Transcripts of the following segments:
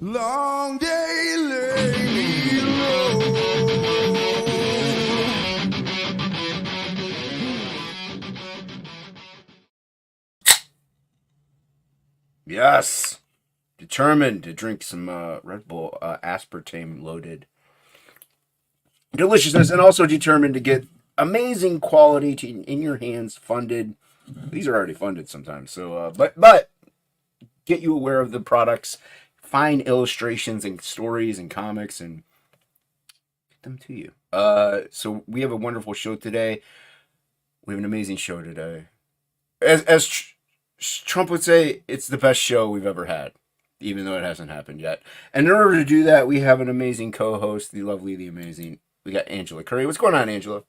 Long day lay low. Yes. Determined to drink some Red Bull aspartame loaded deliciousness, and also determined to get amazing quality in your hands funded. These are already funded sometimes, so but get you aware of the products, find illustrations and stories and comics, and get them to you. So we have a wonderful show today. We have an amazing show today. As Trump would say, it's the best show we've ever had, even though it hasn't happened yet. And in order to do that, we have an amazing co-host, the lovely, the amazing. We got Angela Curry. What's going on, Angela?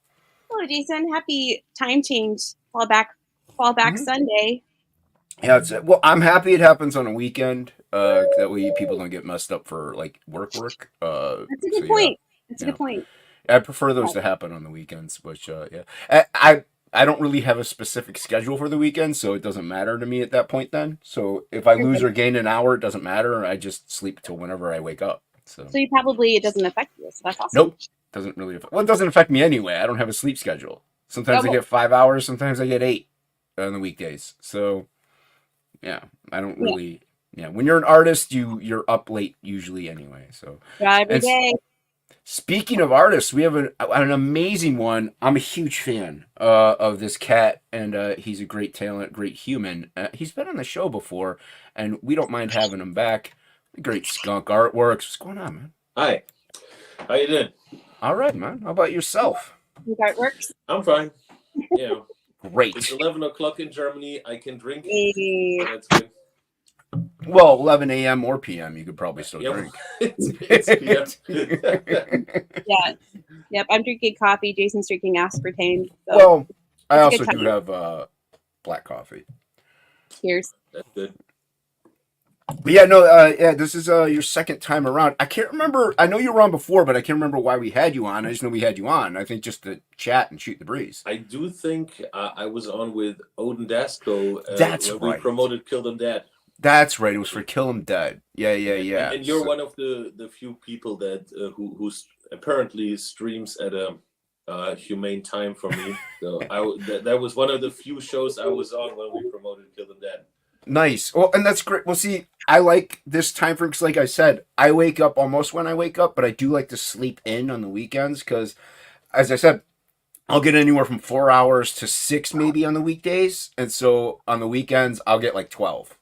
Hello, Jason. Happy time change. Fall back Sunday. Yeah, well, I'm happy it happens on a weekend. That way people don't get messed up for like work. That's a good point. That's a good point. I prefer those to happen on the weekends, which yeah, I don't really have a specific schedule for the weekend, so it doesn't matter to me at that point. Then, so if I lose or gain an hour, it doesn't matter. I just sleep till whenever I wake up. So it doesn't affect you. So that's awesome. Nope, doesn't really. Well, it doesn't affect me anyway. I don't have a sleep schedule. Sometimes I get 5 hours. Sometimes I get 8 on the weekdays. So yeah, I don't really. Yeah, when you're an artist, you're up late usually anyway. So every day. Speaking of artists, we have an amazing one. I'm a huge fan of this cat, and he's a great talent, great human. He's been on the show before, and we don't mind having him back. Great skunk artworks. What's going on, man? Hi. How you doing? All right, man. How about yourself? Artworks. I'm fine. Yeah. Great. It's 11 o'clock in Germany. I can drink. Hey. That's good. Well, 11 a.m. or p.m. you could probably still drink. It's PM. Yeah. Yep. I'm drinking coffee. Jason's drinking aspartame. So well, I also do have black coffee. Cheers. That's good. But yeah, no, this is your second time around. I can't remember. I know you were on before, but I can't remember why we had you on. I just know we had you on. I think just to chat and shoot the breeze. I do think I was on with Odin Dasco. That's when right. We promoted Kill Them Dead. That's right. It was for Kill 'Em Dead. Yeah. And you're one of the few people that who apparently streams at a humane time for me. So that was one of the few shows I was on when we promoted Kill Them Dead. Nice. Well, and that's great. Well, see, I like this time frame because, like I said, I wake up almost when I wake up, but I do like to sleep in on the weekends because, as I said, I'll get anywhere from 4 hours to 6 maybe on the weekdays, and so on the weekends I'll get like 12.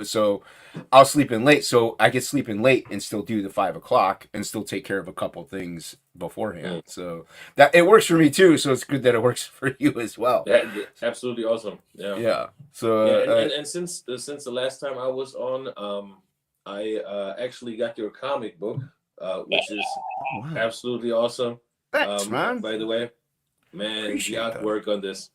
So I'll sleep in late, so I can sleep in late and still do the 5 o'clock and still take care of a couple things beforehand. So that it works for me too. So it's good that it works for you as well. Yeah, absolutely awesome. Yeah. Yeah. So and since the last time I was on, I actually got your comic book, which is absolutely awesome. Thanks, man. By the way. Man, Appreciate the artwork on this.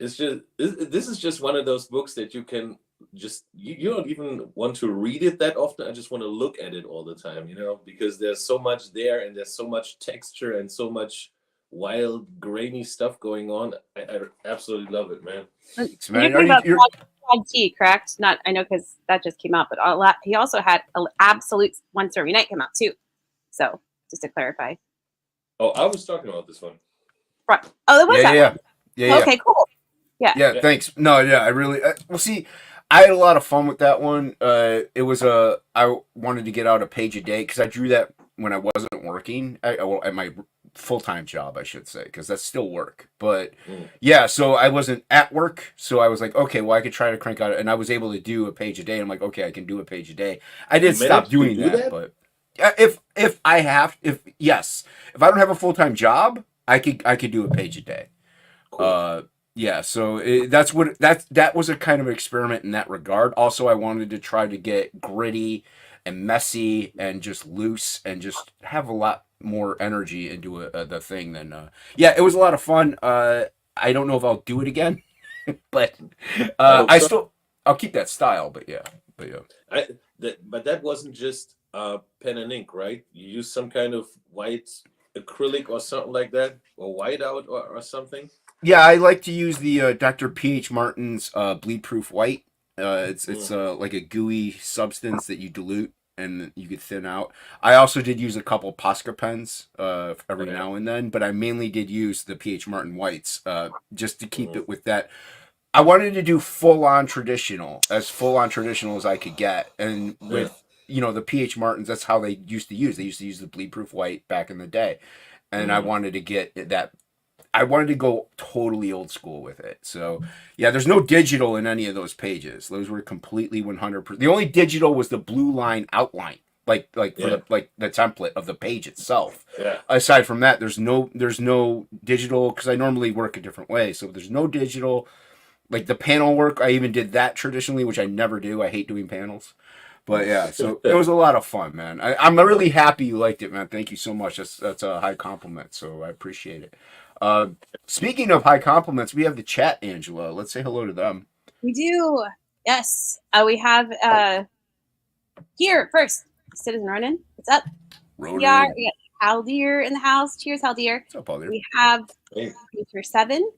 It's just this is just one of those books that you can just you don't even want to read it that often. I just want to look at it all the time, because there's so much there and there's so much texture and so much wild, grainy stuff going on. I absolutely love it, man. Thanks, man. You're talking about Frog T, correct? Not, I know because that just came out, but he also had Absolute Once Every Night come out too. So just to clarify. Oh, I was talking about this one. Right. Oh, it was that one. Yeah. Okay, cool. Yeah. Thanks. No, yeah, I really. Well, see, I had a lot of fun with that one. It was I wanted to get out a page a day because I drew that when I wasn't working at my full-time job, I should say, because that's still work. But yeah, so I wasn't at work, so I was like, okay, well, I could try to crank out, and I was able to do a page a day. I'm like, okay, I can do a page a day. I did stop doing that, but if I don't have a full-time job, I could do a page a day. Cool. Yeah, so that was a kind of experiment in that regard. Also, I wanted to try to get gritty and messy and just loose and just have a lot more energy into the thing than it was a lot of fun. I don't know if I'll do it again, but I'll keep that style. But yeah. But that wasn't just pen and ink, right? You used some kind of white acrylic or something like that, or whiteout or something. Yeah, I like to use the Dr. P.H. Martin's bleed proof white. It's like a gooey substance that you dilute and you could thin out. I also did use a couple Posca pens every Okay. now and then, but I mainly did use the PH Martin whites just to keep Mhm. it with that. I wanted to do full on traditional as I could get, and Yeah. with the PH Martins, that's how they used to use. They used to use the bleed proof white back in the day, and I Mhm. wanted to get that. I wanted to go totally old school with it. So yeah, there's no digital in any of those pages. Those were completely 100%. The only digital was the blue line outline, like for Yeah. the template of the page itself. Yeah. Aside from that, there's no digital because I normally work a different way. So there's no digital. Like the panel work, I even did that traditionally, which I never do. I hate doing panels. But yeah, so it was a lot of fun, man. I'm really happy you liked it, man. Thank you so much. That's a high compliment, so I appreciate it. Uh, Speaking of high compliments, we have the chat, Angela. Let's say hello to them. We do. Yes. We have here first, Citizen Ronan. What's up? Ronan. We got Haldir in the house. Cheers, Haldir. What's up, Aldir? We have Hey. Future 7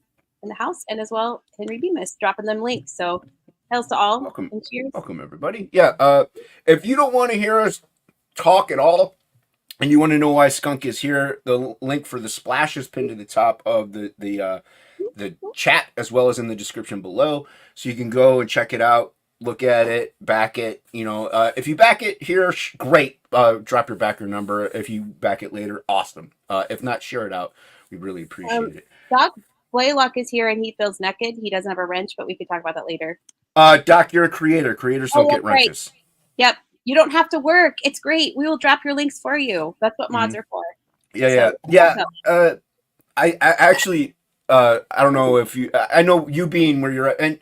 in the house, and as well Henry Bemis dropping them links. So hails to all Welcome, and cheers. welcome everybody. Yeah. If you don't want to hear us talk at all, and you want to know why Skunk is here, the link for the splash is pinned to the top of the chat as well as in the description below, so you can go and check it out, look at it, back it. If you back it here, great. Drop your backer number. If you back it later, awesome. If not, share it out. We really appreciate it. Doc Blaylock is here and he feels naked. He doesn't have a wrench, but we could talk about that later. Doc, you're a creator. Creators don't get wrenches. Right. Yep. You don't have to work. It's great. We will drop your links for you. That's what mods are for. Yeah. I actually, I don't know if you, I know you being where you're at, and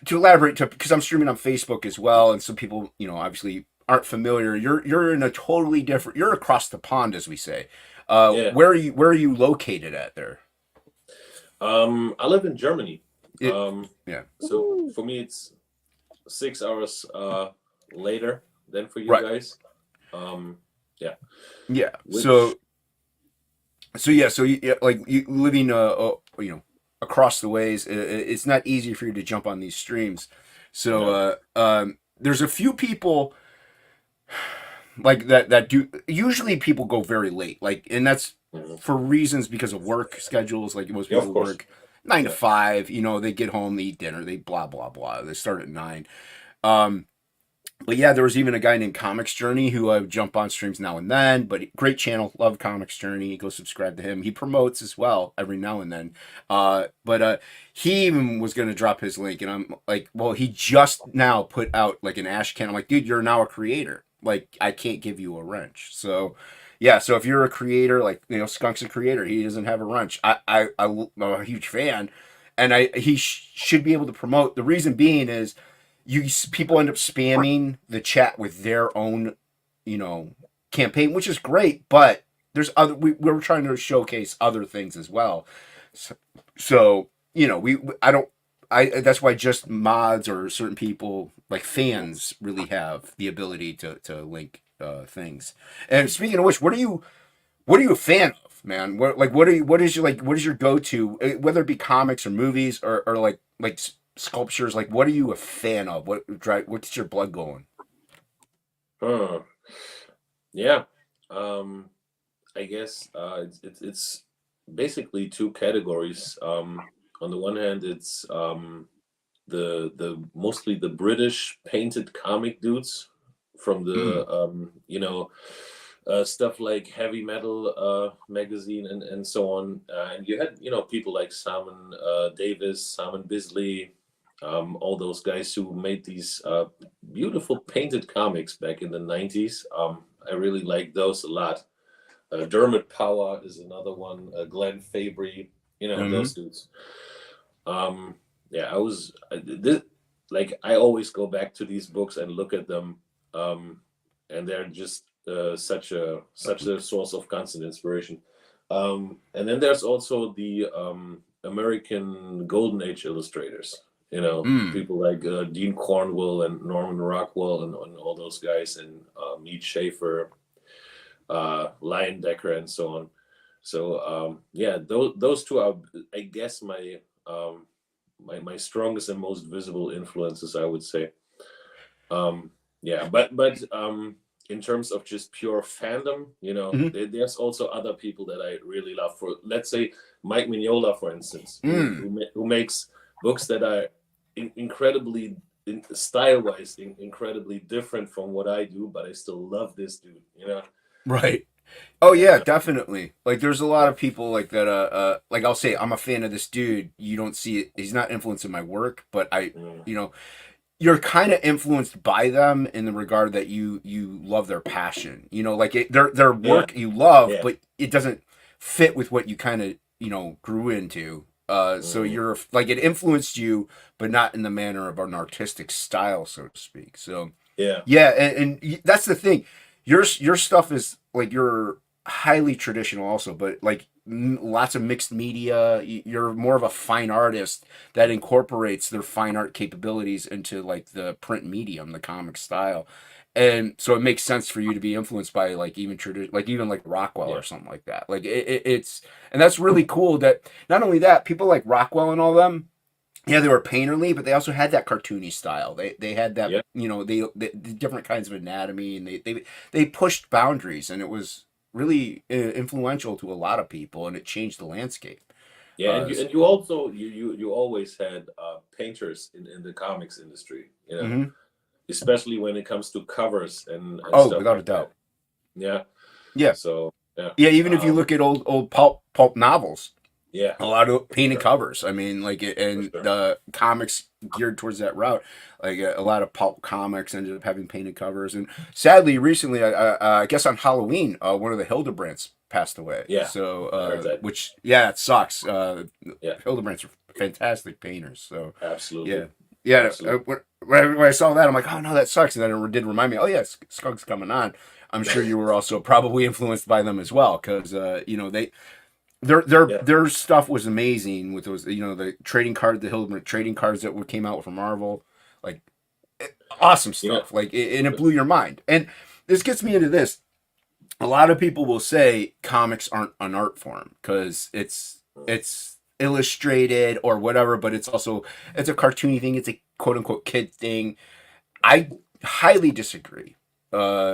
to elaborate, because I'm streaming on Facebook as well, and some people, obviously aren't familiar. You're in a totally different. You're across the pond, as we say. Yeah. Where are you located at there? I live in Germany. Yeah. So for me, it's 6 hours later than for you Right. guys. Yeah. Which- So you living across the ways, it's not easy for you to jump on these streams. So there's a few people like that do. Usually people go very late, and that's for reasons because of work schedules. Like most Yeah, of people course. work 9 to 5. They get home, they eat dinner, they blah blah blah. They start at 9. But yeah, there was even a guy named Comics Journey who I would jump on streams now and then. But great channel, love Comics Journey. Go subscribe to him. He promotes as well every now and then. But he even was going to drop his link, and I'm like, well, he just now put out like an ash can. I'm like, dude, you're now a creator. Like, I can't give you a wrench. So yeah, so if you're a creator, like Skunk's a creator, he doesn't have a wrench. I'm a huge fan, and he should be able to promote. The reason being is people end up spamming the chat with their own, campaign, which is great, but there's other we're trying to showcase other things as well. So that's why just mods or certain people like fans really have the ability to link things. And speaking of which, what are you a fan of, man? What is your go-to, whether it be comics or movies or like sculptures? Like, what are you a fan of? What's your blood going? Yeah. I guess it's basically two categories. On the one hand, it's the mostly the British painted comic dudes from the stuff like Heavy Metal magazine and so on. And you had people like Simon Davis, Simon Bisley, all those guys who made these beautiful painted comics back in the 90s. I really like those a lot. Dermot Power is another one. Glenn Fabry, those dudes. I always go back to these books and look at them, and they're just such a source of constant inspiration. And then there's also the American Golden Age illustrators. People like Dean Cornwell and Norman Rockwell and all those guys, and Mead Schaefer, Lion Decker, and so on. So those two are, I guess, my my strongest and most visible influences, I would say. But in terms of just pure fandom, Mhm. there's also other people that I really love. For, let's say, Mike Mignola, for instance, Mm. who makes books that are incredibly, style-wise, incredibly different from what I do, but I still love this dude. Right. Oh yeah, And definitely. Like there's a lot of people like that like I'll say I'm a fan of this dude. You don't see it. He's not influencing my work, but mm, you know, you're kind of influenced by them in the regard that you love their passion. Like their yeah, work you love, yeah, but it doesn't fit with what you kind of grew into. So mm, you're like it influenced you, but not in the manner of an artistic style, so to speak. So yeah, yeah, and that's the thing. Your stuff is like you're highly traditional also, but like lots of mixed media. You're more of a fine artist that incorporates their fine art capabilities into like the print medium, the comic style. And so it makes sense for you to be influenced by like even like even like Rockwell yeah, or something like that. Like it's and that's really cool that not only that people like Rockwell and all them, yeah, they were painterly, but they also had that cartoony style. They had that yeah, the different kinds of anatomy, and they pushed boundaries, and it was really influential to a lot of people, and it changed the landscape. yeah. And you also you always had painters in the comics industry, Mm-hmm. especially when it comes to covers and Oh, stuff without a like that. doubt. Yeah. Yeah, So yeah, yeah. Even if you look at old pulp novels, yeah, a lot of for painted sure, covers. I mean, like, for and sure. the comics geared towards that route. Like a lot of pulp comics ended up having painted covers. And sadly, recently, I guess on Halloween, one of the Hildebrands passed away. Yeah, So, I heard that. which yeah, it sucks. Yeah, Hildebrands are fantastic painters. So, yeah, absolutely, yeah. absolutely. When I saw that, I'm like, oh no, that sucks. And then it did remind me, oh yeah, Skunk's coming on. I'm sure you were also probably influenced by them as well, because Yeah, their stuff was amazing with those the trading card the Hildman trading cards that came out from Marvel, like awesome yeah, stuff, like and it blew your mind. And this gets me into this. A lot of people will say comics aren't an art form because it's illustrated or whatever, but it's a cartoony thing, it's a quote unquote kid thing. I highly disagree.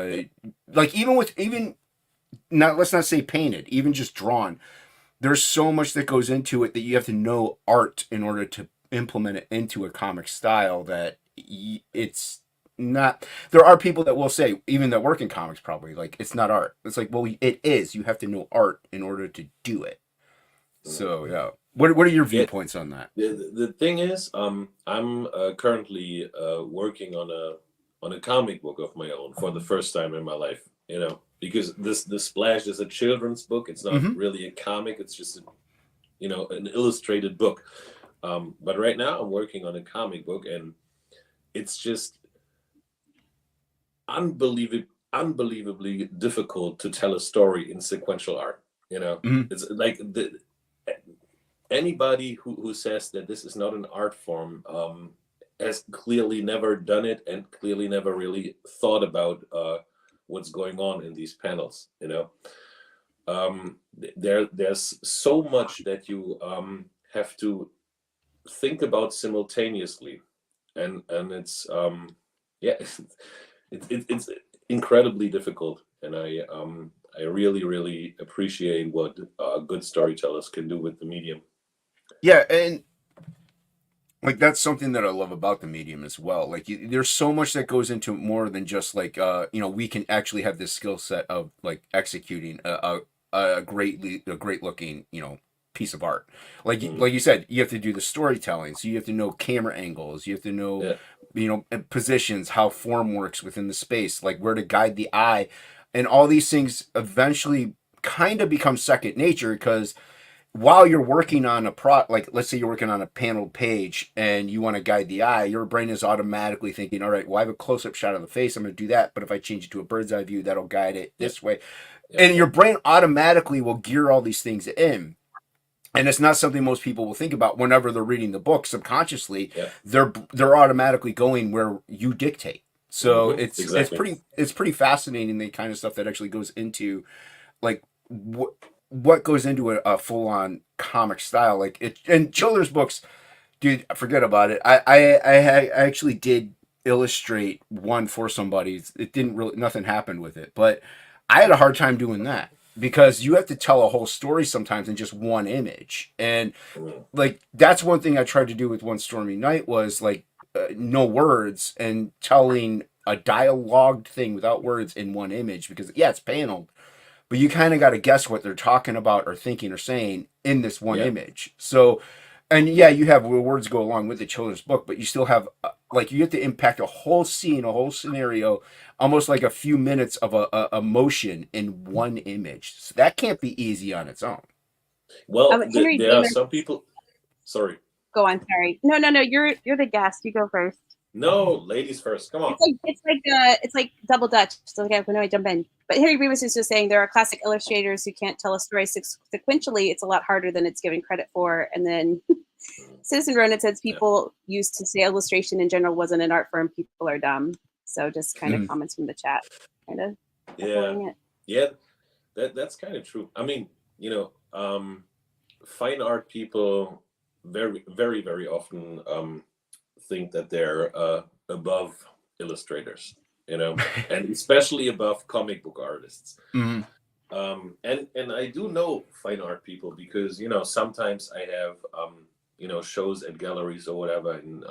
yeah, Like even not, let's not say painted, even just drawn, there's so much that goes into it that you have to know art in order to implement it into a comic style that it's not. There are people that will say, even that work in comics, probably like it's not art. It's like, well, it is. You have to know art in order to do it. mm. So yeah, what are your Yeah. viewpoints on that? The thing is, I'm currently working on a comic book of my own for the first time in my life. Because this Splash is a children's book. It's not Mm-hmm. really a comic. It's just an illustrated book. But right now I'm working on a comic book, and it's just unbelievably difficult to tell a story in sequential art. Mm-hmm. It's like anybody who says that this is not an art form has clearly never done it and clearly never really thought about what's going on in these panels. There's so much that you have to think about simultaneously, and it's yeah, it's incredibly difficult, and I really appreciate what good storytellers can do with the medium. Yeah, and like that's something that I love about the medium as well. Like there's so much that goes into more than just like we can actually have this skill set of like executing a great looking piece of art. Mm, Like you said, you have to do the storytelling, so you have to know camera angles, you have to know yeah, positions, how form works within the space, like where to guide the eye, and all these things eventually kind of become second nature because while you're working on like let's say you're working on a paneled page and you want to guide the eye, your brain is automatically thinking, all right, well, I have a close-up shot of the face, I'm going to do that, but if I change it to a bird's eye view, that'll guide it yeah, this way. yeah, And yeah, your brain automatically will gear all these things in, and it's not something most people will think about whenever they're reading the book. Subconsciously, yeah. they're automatically going where you dictate. So Exactly. it's pretty fascinating, the kind of stuff that actually goes into like what goes into a full on comic style. Like it, and children's books dude, forget about it. I actually did illustrate one for somebody. It didn't really, nothing happened with it, but I had a hard time doing that because you have to tell a whole story sometimes in just one image. And Mm. like, that's one thing I tried to do with One Stormy Night was like, no words and telling a dialogued thing without words in one image because, yeah, it's paneled, but you kind of got to guess what they're talking about or thinking or saying in this one Yeah. image. So, and yeah, you have words go along with the children's book, but you still have like you have to impact a whole scene, a whole scenario, almost like a few minutes of a emotion in one image. So that can't be easy on its own. Well, Henry there are Davis. some people. Sorry. Go on. Sorry. No, no, no. You're the guest. You go first. No, ladies first. Come on. It's like double Dutch. So okay, when I jump in. But Henry Davis is just saying there are classic illustrators who can't tell a story sequentially. It's a lot harder than it's given credit for. And then Citizen Ronan says people used to say illustration in general wasn't an art form. People are dumb. So just kind of comments from the chat, kind of. Yeah, that's kind of true. I mean, fine art people very, very, very often think that they're above illustrators, and especially above comic book artists. Mm-hmm. And I do know fine art people because sometimes I have shows at galleries or whatever, and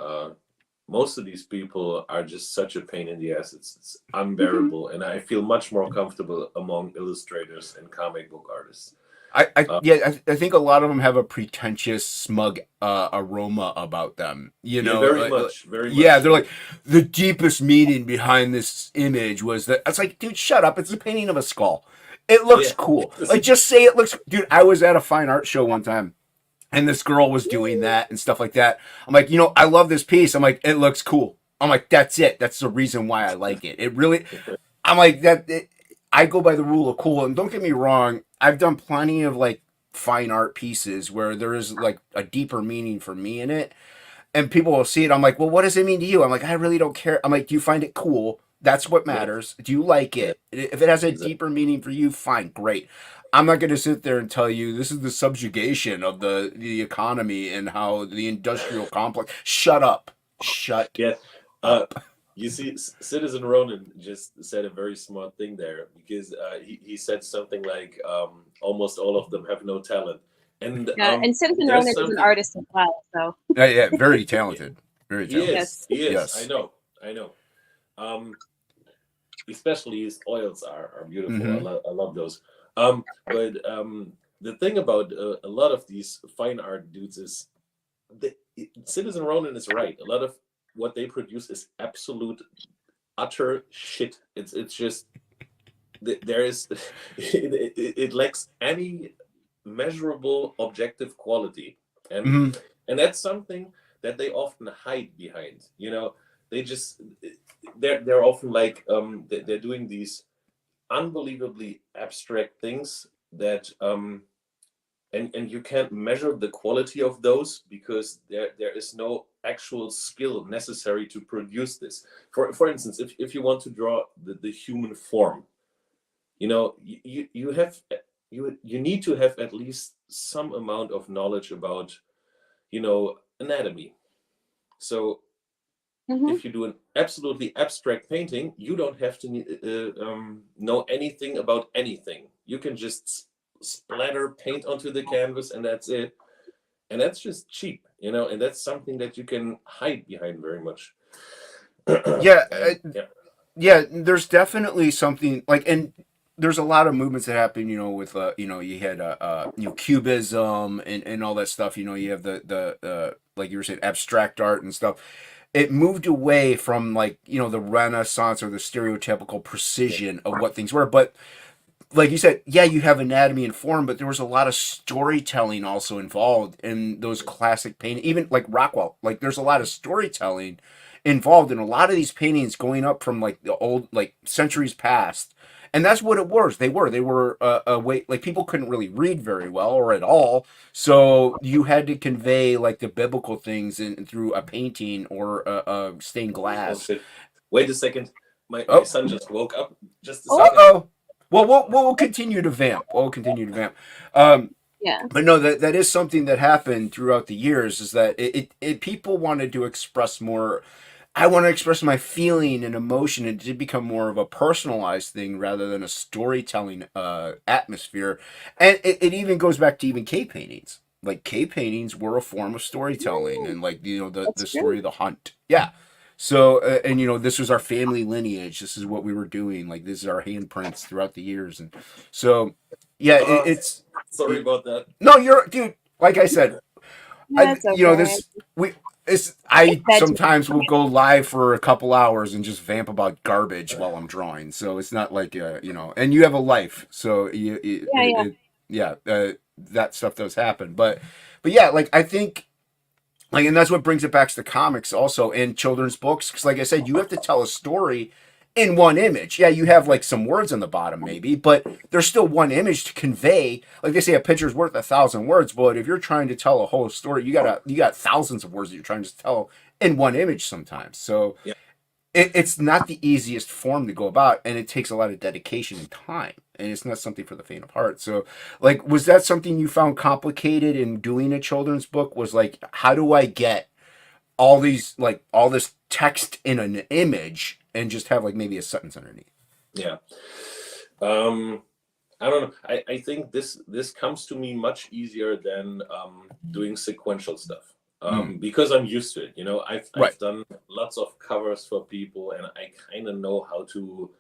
most of these people are just such a pain in the ass. It's unbearable, and I feel much more comfortable among illustrators and comic book artists. I think a lot of them have a pretentious, smug aroma about them. Very much. Yeah, they're like, the deepest meaning behind this image was that. It's like, dude, shut up! It's a painting of a skull. It looks cool. Like, just say it looks. Dude, I was at a fine art show one time, and this girl was doing that and stuff like that. I'm like, I love this piece. I'm like, it looks cool. I'm like, that's it. That's the reason why I like it. It really. I'm like that. I go by the rule of cool, and don't get me wrong. I've done plenty of like fine art pieces where there is like a deeper meaning for me in it, and people will see it. I'm like, well, what does it mean to you? I'm like, I really don't care. I'm like, do you find it cool? That's what matters. Do you like it? If it has a deeper meaning for you, fine, great. I'm not going to sit there and tell you this is the subjugation of the economy and how the industrial complex. Shut up. Shut up. You see, Citizen Ronan just said a very smart thing there because he said something like almost all of them have no talent. And Citizen Ronan is an artist as well. So yeah, very talented. Very talented. He is. Yes. I know. Especially his oils are beautiful. Mm-hmm. I love those. But the thing about a lot of these fine art dudes is Citizen Ronan is right. A lot of what they produce is absolute utter shit. It's just there is it lacks any measurable objective quality, and that's something that they often hide behind. They're often like they're doing these unbelievably abstract things that and you can't measure the quality of those because there is no actual skill necessary to produce this. For instance, if you want to draw the human form, you need to have at least some amount of knowledge about anatomy. So if you do an absolutely abstract painting, you don't have to know anything about anything. You can just splatter paint onto the canvas and that's it. And that's just cheap, and that's something that you can hide behind very much. Yeah, there's definitely something like, and there's a lot of movements that happen, with you had cubism and all that stuff. You have the like you were saying, abstract art and stuff. It moved away from like the Renaissance or the stereotypical precision of what things were, but like you said, yeah, you have anatomy and form, but there was a lot of storytelling also involved in those classic paintings. Even like Rockwell, like there's a lot of storytelling involved in a lot of these paintings going up from like the old, like centuries past. And that's what it was. They were a way, like people couldn't really read very well or at all. So you had to convey like the biblical things through a painting or a stained glass. Oh, wait a second. My son just woke up. Just a second. Uh-oh. Well, we'll continue to vamp. Yeah. But no, that is something that happened throughout the years. Is that people wanted to express more. I want to express my feeling and emotion. It did become more of a personalized thing rather than a storytelling atmosphere. And it even goes back to even cave paintings. Like cave paintings were a form of storytelling, Yeah, and like that's the story true. of the hunt. Yeah. So and this was our family lineage. This is what we were doing. Like this is our handprints throughout the years, and so yeah, Uh, it's sorry about that. no, you're dude. Like I said, That's okay. this we I Bedtime. sometimes will go live for a couple hours and just vamp about garbage while I'm drawing. So it's not like and you have a life, so Yeah, yeah. yeah, that stuff does happen. But yeah, like I think like, and that's what brings it back to the comics also and children's books because like I said, you have to tell a story in one image. Yeah, you have like some words on the bottom maybe, but there's still one image to convey. Like they say, a picture's worth 1,000 words. But if you're trying to tell a whole story, you got thousands of words that you're trying to tell in one image sometimes. So Yeah. it's not the easiest form to go about, and it takes a lot of dedication and time. And it's not something for the faint of heart. So, like, was that something you found complicated in doing a children's book? Was like, how do I get all this text in an image and just have like maybe a sentence underneath? Yeah. I don't know. I think this comes to me much easier than doing sequential stuff. Because I'm used to it. Right. I've done lots of covers for people, and I kind of know how to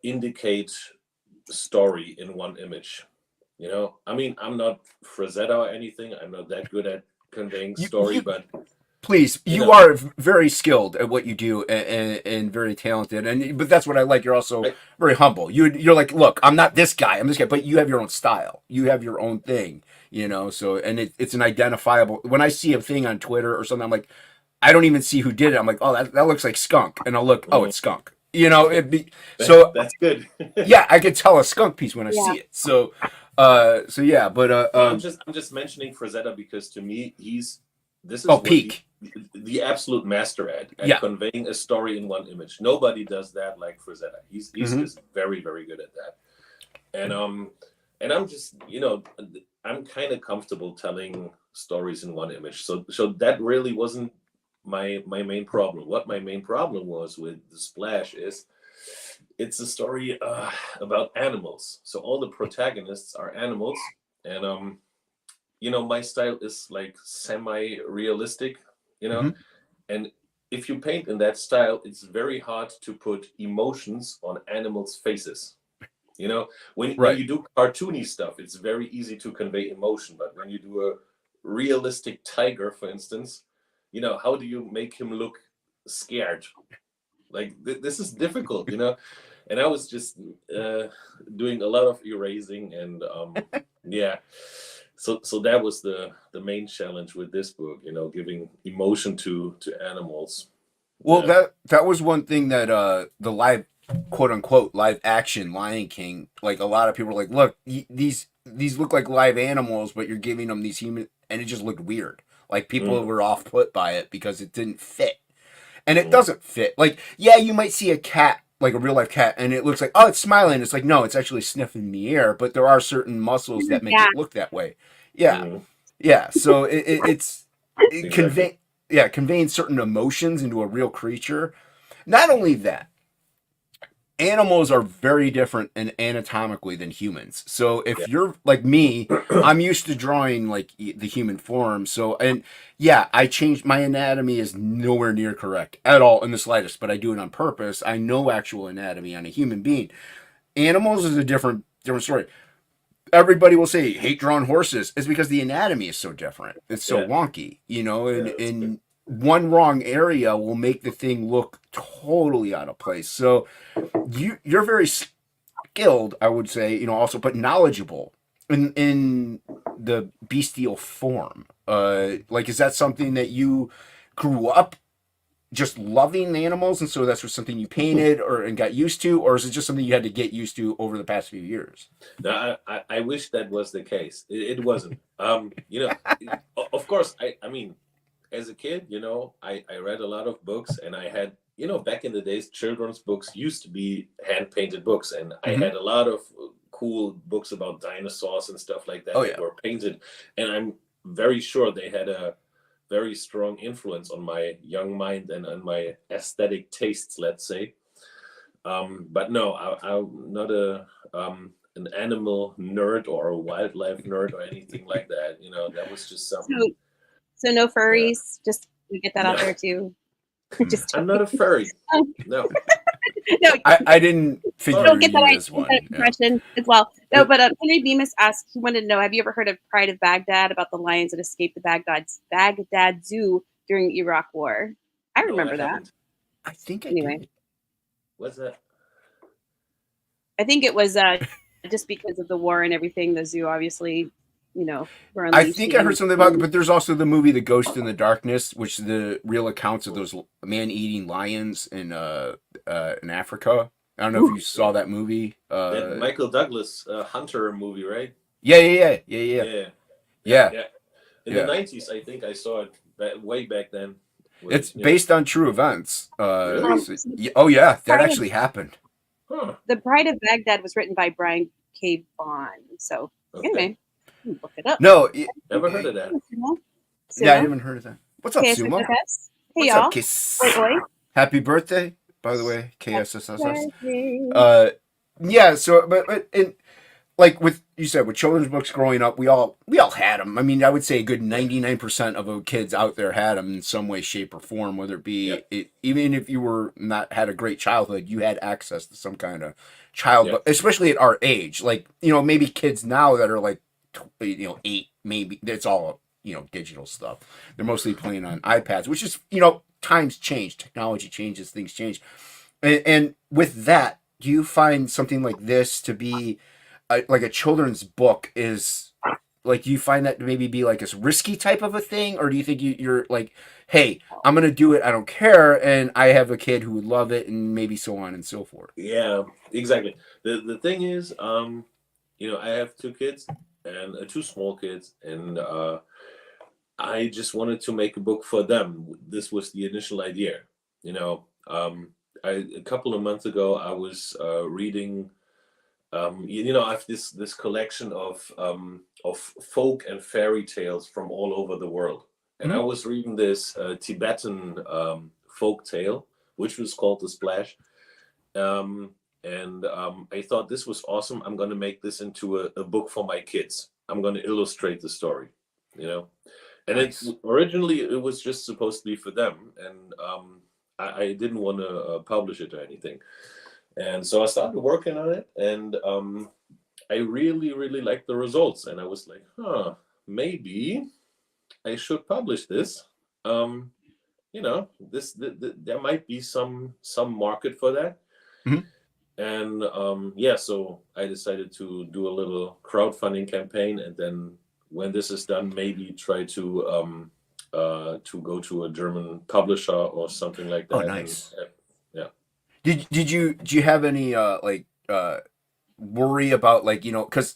indicate story in one image. I mean, I'm not Frazetta or anything. I'm not that good at conveying story, You but please, you you know, are very skilled at what you do and very talented. And but that's what I like. You're also I, very humble. You're like, look, I'm not this guy. I'm this guy. But you have your own style. You have your own thing. So and it's an identifiable. When I see a thing on Twitter or something, I'm like, I don't even see who did it. I'm like, oh, that looks like Skunk, and I'll look. Oh, mm, it's Skunk. So that's good. yeah, I could tell a skunk piece when I Yeah. see it. So yeah, but No, I'm just mentioning Frazetta because to me this oh, is what peak. the absolute master at Yeah. conveying a story in one image. Nobody does that like Frazetta. He's Hmm. just very very good at that. And I'm just I'm kind of comfortable telling stories in one image. So that really wasn't my main problem. What my main problem was with the Splash is it's a story about animals. So all the protagonists are animals, and my style is like semi-realistic, you know, Hmm. and if you paint in that style, it's very hard to put emotions on animals' faces. When Right. you do cartoony stuff, it's very easy to convey emotion, but when you do a realistic tiger, for instance, how do you make him look scared? Like this is difficult, and I was just doing a lot of erasing, and yeah, so that was the main challenge with this book, giving emotion to animals. Well, Yeah. that was one thing that the live quote unquote live action Lion King, like a lot of people were like, look, these look like live animals, but you're giving them these human, and it just looked weird. Like people Mm, were off put by it because it didn't fit, and it mm, doesn't fit. Like yeah, you might see a cat. Like a real life cat, and it looks like, oh, it's smiling. It's like, no, it's actually sniffing the air, but there are certain muscles that make Yeah. it look that way. Yeah, mm, yeah. So it's exactly. conveying certain emotions into a real creature. Not only that, animals are very different and anatomically than humans. So Yeah. if you're like me, I'm used to drawing like the human form. So and yeah, I changed my anatomy is nowhere near correct at all in the slightest, but I do it on purpose. I know actual anatomy on a human being. Animals is a different story. Everybody will say hate drawn horses is because the anatomy is so different. It's so Yeah. wonky, Yeah. and That's good. one wrong area will make the thing look totally out of place. So you're very skilled, I would say, also but knowledgeable in the bestial form. Like is that something that you grew up just loving the animals and so that's just something you painted or and got used to, or is it just something you had to get used to over the past few years? Now, I wish that was the case. It wasn't. Of course, I mean, as a kid, I read a lot of books, and I had, back in the days, children's books used to be hand painted books, and I Mm-hmm. had a lot of cool books about dinosaurs and stuff like that Oh, that yeah. were painted, and I'm very sure they had a very strong influence on my young mind and on my aesthetic tastes, let's say. But no, I'm not an animal nerd or a wildlife nerd or anything like that. You know, that was just something. So no Yeah. furries. Just to get that out No. there too. Just I'm not a furry. Um, No. no, I didn't figure don't get you that as one. Yeah. impression as well. No, It- but Henry Bemis asked. He wanted to know: have you ever heard of Pride of Baghdad, about the lions that escaped the Baghdad Zoo during the Iraq War? I No, remember I that. haven't. I think I Anyway. did. What's that? I think it was just because of the war and everything. The zoo, obviously, were I unleashed. think I heard something about it, but there's also the movie The Ghost in the Darkness, which is the real accounts of those man-eating lions in Africa. I don't know if you saw that movie. That Michael Douglas Hunter movie, right? Yeah. Yeah. In Yeah. the 90s, I think I saw it way back then. It's based on true events. Really? Oh yeah, that actually happened. Huh. The Pride of Baghdad was written by Brian K. Vaughan. So Okay. anyway, look it up. No, Never heard of that. yeah, I haven't heard of that. What's up, KSSS. Sumo? Hey What's y'all. up, Kiss? Oi, oi. Happy birthday, by the way, KSSS. Birthday. Yeah. So, but and like with you said, with children's books growing up, we all had them. I mean, I would say a good 99% of kids out there had them in some way, shape, or form. Whether it be even if you were not had a great childhood, you had access to some kind of child book, especially at our age. Like maybe kids now that are like 8, maybe it's all digital stuff. They're mostly playing on iPads, which is times change, technology changes, things change, and with that, do you find something like this to be like a children's book is like, do you find that to maybe be like a risky type of a thing, or do you think you're like, hey, I'm gonna do it, I don't care, and I have a kid who would love it, and maybe so on and so forth? Yeah, exactly. The thing is, I have 2 kids and 2 small kids, and I just wanted to make a book for them. This was the initial idea. A couple of months ago, I was reading. I have this collection of folk and fairy tales from all over the world, and I was reading this Tibetan folk tale, which was called The Splash, and I thought this was awesome. I'm going to make this into a book for my kids. I'm going to illustrate the story, and Nice. Originally it was just supposed to be for them, and I didn't want to publish it or anything. And so I started working on it, and I really, really liked the results. And I was like, maybe I should publish this. There might be some market for that. Mhm. And so I decided to do a little crowdfunding campaign, and then when this is done, maybe try to go to a German publisher or something like that. Oh, nice. And, Did you have any worry about because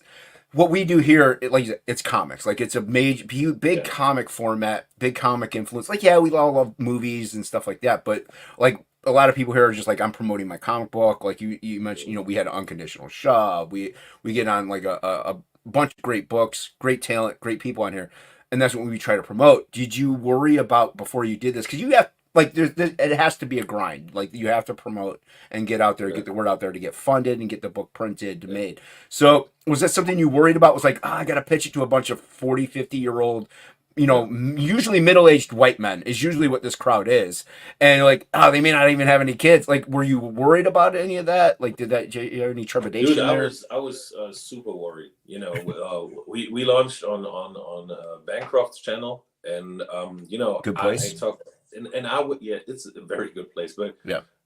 what we do here, it's comics, like it's a big comic format, big comic influence. Like we all love movies and stuff like that, but like a lot of people here are just like, I'm promoting my comic book. Like you mentioned, we had an Unconditional Shove. We get on like a bunch of great books, great talent, great people on here, and that's what we try to promote. Did you worry about before you did this? Because you have like it has to be a grind. Like you have to promote and get out there, get the word out there to get funded and get the book printed, made. So was that something you worried about? Was like, I got to pitch it to a bunch of 40, 50-year-old, usually middle-aged white men is usually what this crowd is. And like, they may not even have any kids. Like, were you worried about any of that? Like, did you have any trepidation there? I was super worried. We launched on Bancroft's channel, and Good place. I talked, and I would, it's a very good place, but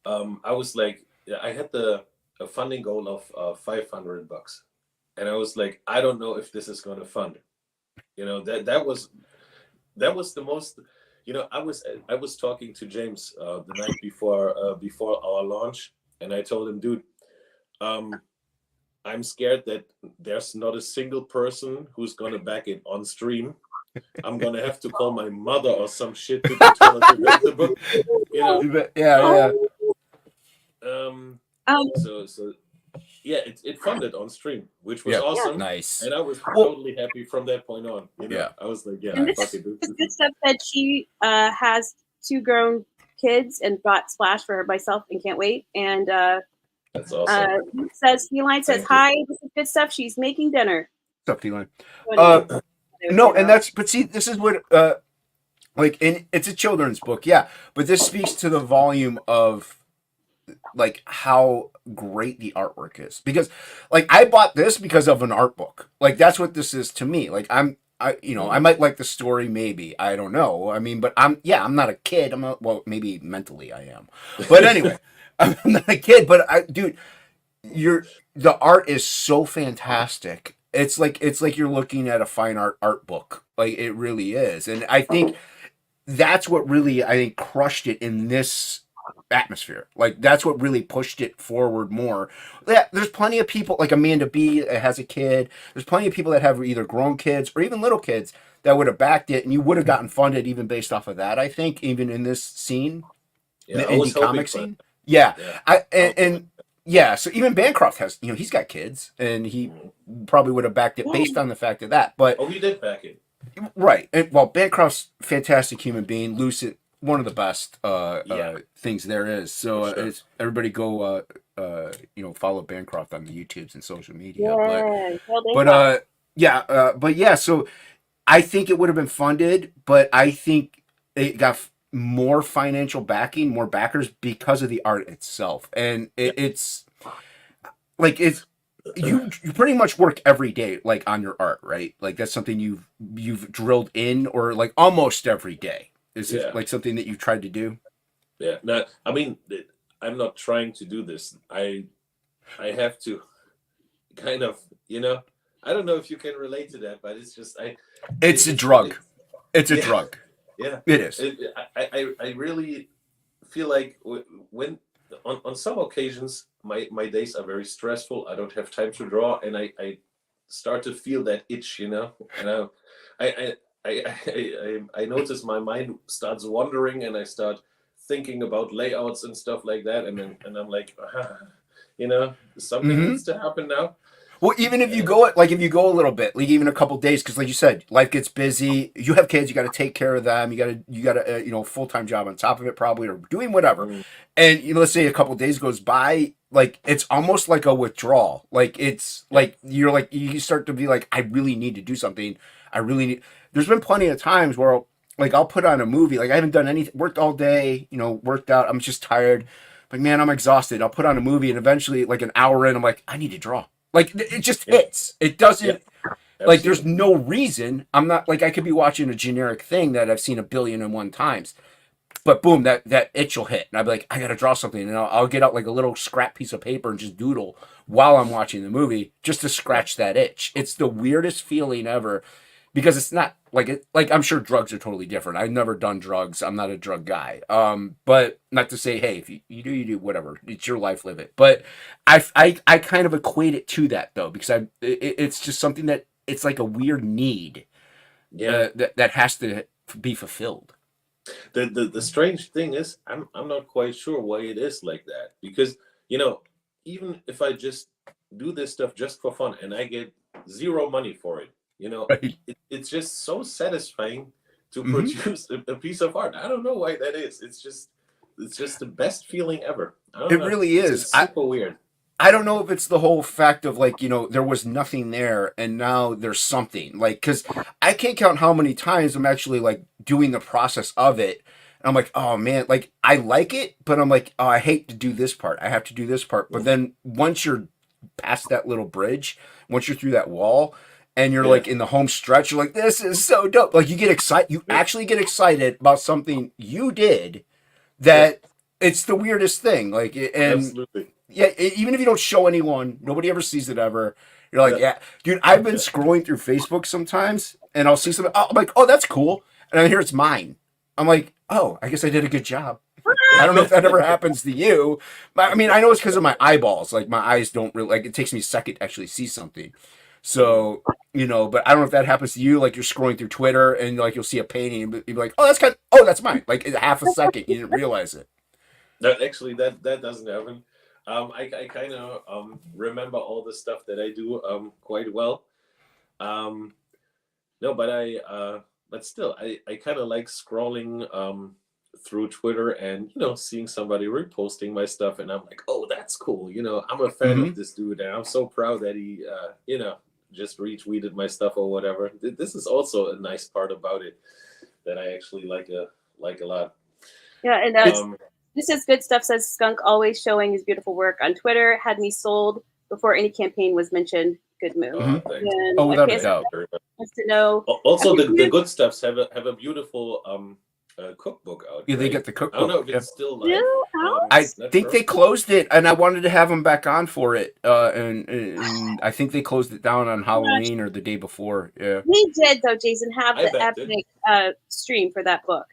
I was like, I had a funding goal of $500, and I was like, I don't know if this is going to fund. That was the most. I was talking to James the night before our launch, and I told him, dude, I'm scared that there's not a single person who's gonna back it on stream. I'm gonna have to call my mother or some shit to tell her to read the book. Yeah. So yeah, it funded on stream, which was Yeah. awesome. Nice. And I was Well, totally happy from that point on. You know, yeah. I was like, yeah, And Nice. fuck this it. is good stuff that she has 2 grown kids and bought Splash for myself and can't wait. And That's awesome. Feline says, Thank you. hi, this is good stuff. She's making dinner. What's up, Feline? So anyway, No, and that's, but see, this is what, like, and it's a children's book, yeah, but this speaks to the volume of, like, how great the artwork is. Because, like, I bought this because of an art book. Like, that's what this is to me. Like, I might like the story, maybe. I don't know. I mean, but I'm not a kid. Well, maybe mentally I am. But anyway, I'm not a kid, but dude, the art is so fantastic. It's like you're looking at a fine art book. Like, it really is. And I think that's what really, I think, crushed it in this atmosphere. Like, that's what really pushed it forward more. Yeah, there's plenty of people like Amanda B has a kid. There's plenty of people that have either grown kids or even little kids that would have backed it, and you would have gotten funded even based off of that. I think even in this scene, Yeah, the I was indie comic hoping for scene. Yeah, Yeah. and yeah. So even Bancroft has, he's got kids, and he probably would have backed it based on the fact of that. But Oh, he did back it. right, and well, Bancroft's fantastic human being. Lucid, one of the best Yeah. things there is. So For sure. it's, everybody go follow Bancroft on the YouTubes and social media. yeah. But yeah. So I think it would have been funded, but I think it got more financial backing, more backers because of the art itself, and it's like you pretty much work every day like on your art, right? Like that's something you've drilled in, or like almost every day. Is it like something that you've tried to do? Yeah. No, I mean, I'm not trying to do this. I have to kind of, I don't know if you can relate to that, but it's just It's a drug. It's a drug. Yeah, it is. I really feel like when on some occasions my days are very stressful. I don't have time to draw, and I start to feel that itch, and I notice my mind starts wandering, and I start thinking about layouts and stuff like that, and I'm like, something needs to happen now. Well, even if you go a little bit, like even a couple days, because like you said, life gets busy. You have kids, you got to take care of them. You got a full-time job on top of it, probably, or doing whatever. And let's say a couple days goes by, like it's almost like a withdrawal. Like it's like you start to be like, I really need to do something. I really need. There's been plenty of times where like I'll put on a movie, like I haven't done anything, worked all day, worked out. I'm just tired. Like, man, I'm exhausted. I'll put on a movie, and eventually, like an hour in, I'm like, I need to draw. Like, it just hits. It doesn't, like, there's no reason. I'm not, like, I could be watching a generic thing that I've seen 1,000,000,001 times. But boom, that itch will hit. And I'll be like, I got to draw something. And I'll get out, like, a little scrap piece of paper and just doodle while I'm watching the movie just to scratch that itch. It's the weirdest feeling ever. Because it's not, like, I'm sure drugs are totally different. I've never done drugs. I'm not a drug guy. But not to say, hey, if you do, whatever. It's your life, live it. But I kind of equate it to that, though, because it's just something that it's like a weird need that has to be fulfilled. The strange thing is, I'm not quite sure why it is like that. Because, even if I just do this stuff just for fun and I get zero money for it, Right. it's just so satisfying to produce a piece of art. I don't know why that is. It's just the best feeling ever. It really is. It's super weird. I don't know if it's the whole fact of like, there was nothing there and now there's something, like, because I can't count how many times I'm actually like doing the process of it. And I'm like, oh man, like I like it, but I'm like, oh, I hate to do this part. I have to do this part. But then once you're past that little bridge, once you're through that wall, and you're like in the home stretch, you're like, this is so dope. Like you get excited, you actually get excited about something you did that it's the weirdest thing. Like, and Absolutely. yeah, even if you don't show anyone, nobody ever sees it ever. You're like, yeah, dude, I've been scrolling through Facebook sometimes and I'll see something. I'm like, oh, that's cool. And I hear it's mine. I'm like, oh, I guess I did a good job. I don't know if that ever happens to you. But I mean, I know it's because of my eyeballs. Like my eyes don't really, like it takes me a second to actually see something. So, but I don't know if that happens to you. Like you're scrolling through Twitter and like you'll see a painting and you'll be like, oh, that's mine. Like in half a second, you didn't realize it. That actually that doesn't happen. I kind of remember all the stuff that I do quite well. Um, no, but still, I kind of like scrolling through Twitter and seeing somebody reposting my stuff, and I'm like, oh, that's cool. I'm a fan Hmm. of this dude, and I'm so proud that he just retweeted my stuff or whatever. This is also a nice part about it that I actually like a lot. Yeah, and Um, this is good stuff. Says Skunk, always showing his beautiful work on Twitter. Had me sold before any campaign was mentioned. Good move. Hmm. Thanks. Oh, And without a KS doubt. wants to know. Also, I'm the confused. good stuffs have a beautiful cookbook out. Yeah, they Right? get the I don't know cookbook. if Yeah. it's still live. Still out? I Not think sure. they closed it, and I wanted to have them back on for it. And I think they closed it down on Halloween or the day before. Yeah. We did though, Jason, have I the bet it. epic stream for that book.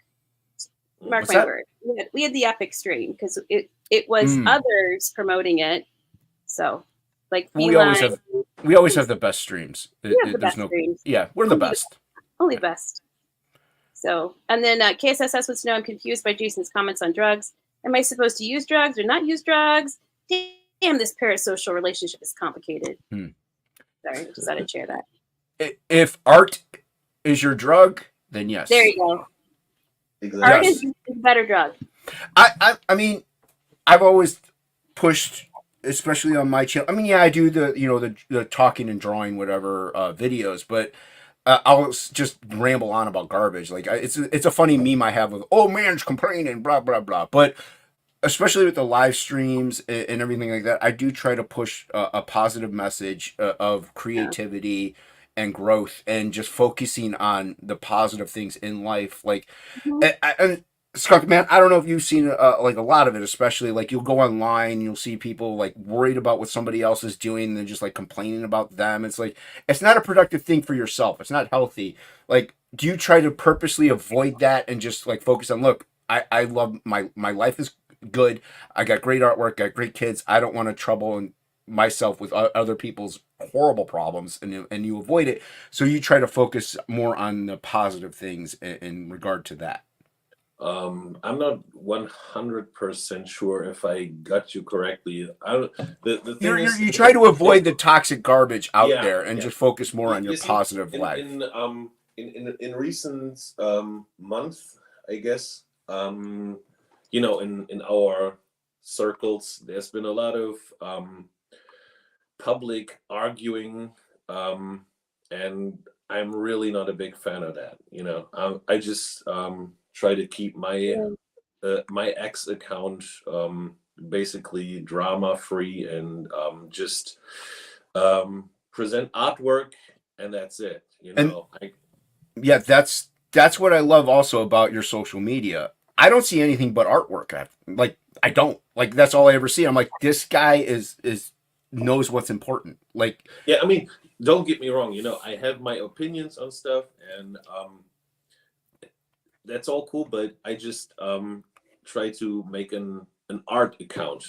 Mark What's my that? word. We had the epic stream because it was Mm. others promoting it. So, like Well, we always Feline, have the best streams. we have the There's best no. streams. Yeah, we're the Only best. Only best. So, and then KSSS wants to know, I'm confused by Jason's comments on drugs. Am I supposed to use drugs or not use drugs? Damn, this parasocial relationship is complicated. Hmm. Sorry, I just thought I'd share that. If art is your drug, then yes. There you go. Exactly. Art Yes. is a better drug. I mean, I've always pushed, especially on my channel. I mean, yeah, I do the talking and drawing whatever videos, but I'll just ramble on about garbage. Like it's a funny meme I have of, oh man's complaining, blah blah blah. But especially with the live streams and everything like that, I do try to push a positive message of creativity and growth, and just focusing on the positive things in life. Like, and Skunk, man, I don't know if you've seen like a lot of it, especially like you'll go online, you'll see people like worried about what somebody else is doing, and then just like complaining about them. It's like it's not a productive thing for yourself. It's not healthy. Like, do you try to purposely avoid that and just like focus on, look, I love my life is good. I got great artwork, got great kids. I don't want to trouble myself with other people's horrible problems, and you avoid it. So you try to focus more on the positive things in regard to that. I'm not 100% sure if I got you correctly. The thing is, You try to avoid the toxic garbage out Yeah, there and yeah. just focus more on your You see, positive life. in recent month, I guess, in our circles, there's been a lot of public arguing, and I'm really not a big fan of that. I just try to keep my ex account basically drama free, and just present artwork, and that's it. Yeah, that's what I love also about your social media. I don't see anything but artwork. I don't, like, that's all I ever see. I'm like, this guy is knows what's important. Like, Yeah, I mean, don't get me wrong. I have my opinions on stuff, and that's all cool. But I just try to make an art account.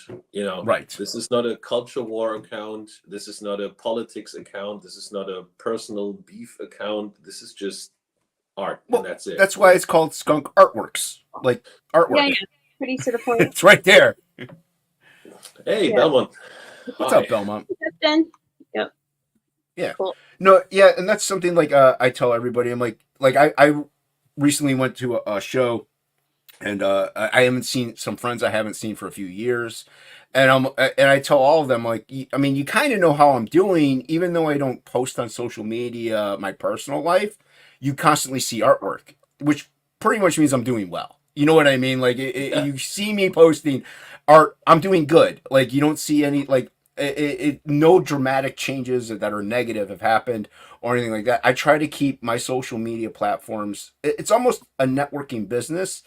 right. This is not a culture war account. This is not a politics account. This is not a personal beef account. This is just art, Well, and that's it. That's why it's called Skunk Artworks. Like, artwork. Yeah, pretty to the point. It's right there. Hey, Yeah. Belmont. What's Hi. up, Belmont? Then, yep. Yeah. Cool. No, yeah, and that's something like I tell everybody. I'm like I recently went to a show, and I haven't seen some friends I haven't seen for a few years, and I tell all of them, like, I mean, you kind of know how I'm doing, even though I don't post on social media my personal life. You constantly see artwork, which pretty much means I'm doing well. You know what I mean? Like, you see me posting art, I'm doing good. Like, you don't see any, like, no dramatic changes that are negative have happened or anything like that. I try to keep my social media platforms, it's almost a networking business,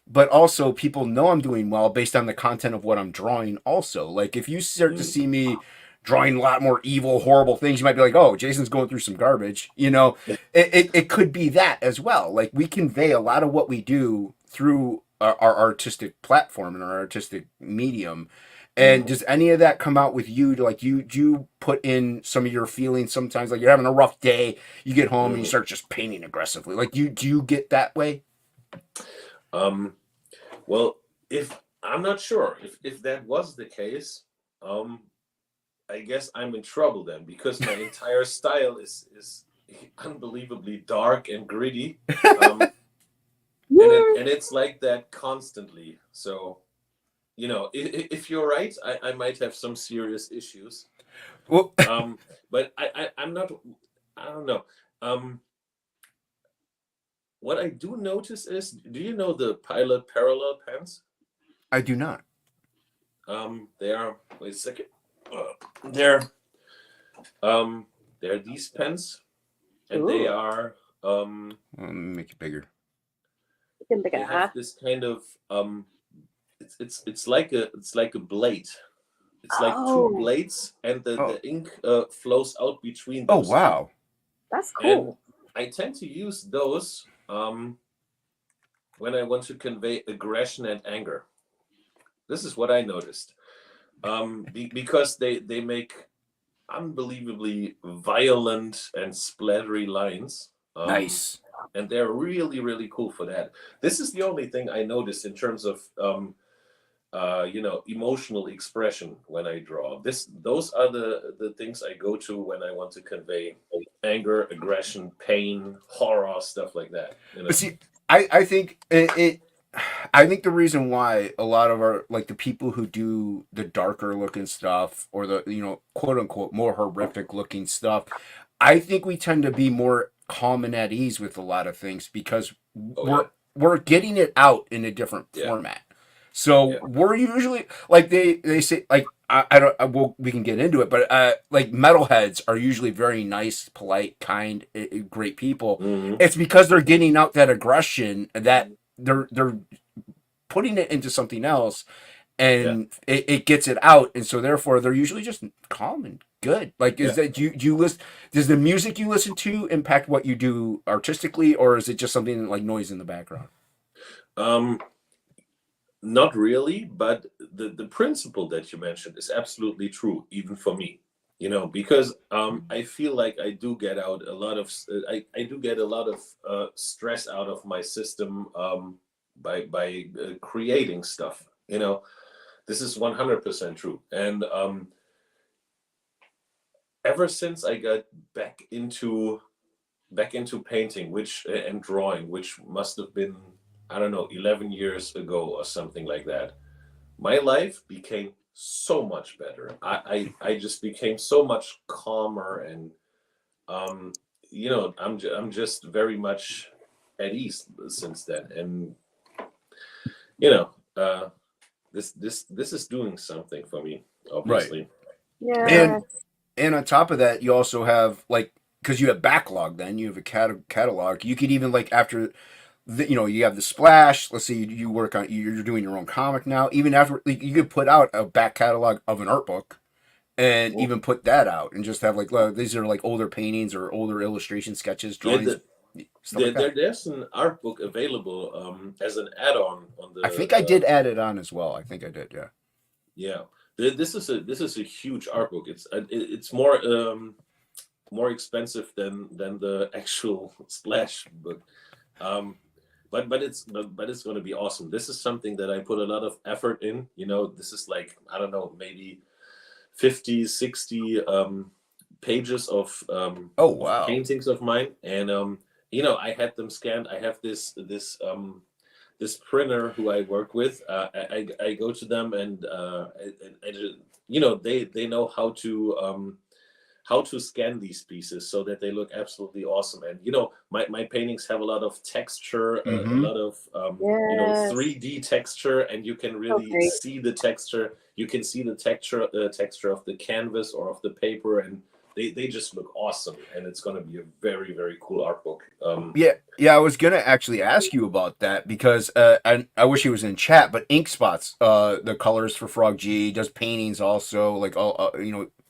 but also people know I'm doing well based on the content of what I'm drawing also. Like, if you start to see me drawing a lot more evil, horrible things, you might be like, oh, Jason's going through some garbage. It could be that as well. Like, we convey a lot of what we do through our artistic platform and our artistic medium. And does any of that come out with you? Do you put in some of your feelings sometimes? Like, you're having a rough day, you get home and you start just painting aggressively. Like, do you get that way? Well, if I'm not sure if that was the case. Um, I guess I'm in trouble then because my entire style is unbelievably dark and gritty. Um, and it's like that constantly. So if you're right, I might have some serious issues. Well, But I'm not. I don't know. Um, what I do notice is, do you know the Pilot Parallel pens? I do not. They are. Wait a second. They're they're these pens, and they Ooh. are Let me make it bigger. You can pick they it have up. this kind of it's like a blade. It's like two Oh, blades, and Oh, the ink flows out between oh those two. wow. that's And cool. I tend to use those when I want to convey aggression and anger. This is what I noticed. Because they make unbelievably violent and splattery lines. Nice. And they're really, really cool for that. This is the only thing I noticed in terms of emotional expression when I draw. Those are the things I go to when I want to convey anger, aggression, pain, horror, stuff like that. But see, I think it I think the reason why a lot of our like the people who do the darker looking stuff or the quote unquote more horrific looking stuff, I think we tend to be more calm and at ease with a lot of things because Oh yeah, we're getting it out in a different yeah, format. So yeah. we're usually like they say like I don't we can get into it, but like metalheads are usually very nice, polite, kind, great people. Hmm. It's because they're getting out that aggression that they're putting it into something else Yeah, and it gets it out, and so therefore they're usually just calm and good. Like is yeah. that do you listen, does the music you listen to impact what you do artistically, or is it just something like noise in the background? Um, Not really, but the principle that you mentioned is absolutely true, even for me. Because I feel like I do get out a lot of I do get a lot of stress out of my system by creating stuff. This is 100% true, and ever since I got back into painting, which and drawing, which must have been, I don't know, 11 years ago or something like that. My life became so much better. I just became so much calmer, and um, I'm just very much at ease since then. And you know, uh, this is doing something for me, Right. obviously. and Yeah. and on top of that you also have like because you have backlog, then you have a catalog, you could even like after you have the splash. Let's say you work on you're doing your own comic now. Even after like, you could put out a back catalog of an art book and Mhm. even put that out and just have like these are like older paintings or older illustration sketches, Yeah, drawings, stuff like that. there's an art book available as an add-on on I the think I did add it on as well. I think I did. Yeah. yeah. This is a huge art book. It's more expensive than the actual splash book. Um, but it's going to be awesome. This is something that I put a lot of effort in. This is like, I don't know, maybe 50, 60 pages Oh of wow. paintings of mine, and I had them scanned. I have this printer who I work with. I go to them, and they know how to scan these pieces so that they look absolutely awesome. And my paintings have a lot of texture, a Mm-hmm. lot of Yes. 3D texture, and you can So really great. see the texture. You can see the texture of the canvas or of the paper, and they just look awesome. And it's going to be a very, very cool art book. Yeah. I was gonna actually ask you about that because I wish he was in chat, but Ink Spots, the colors for Frog G, does paintings also, like all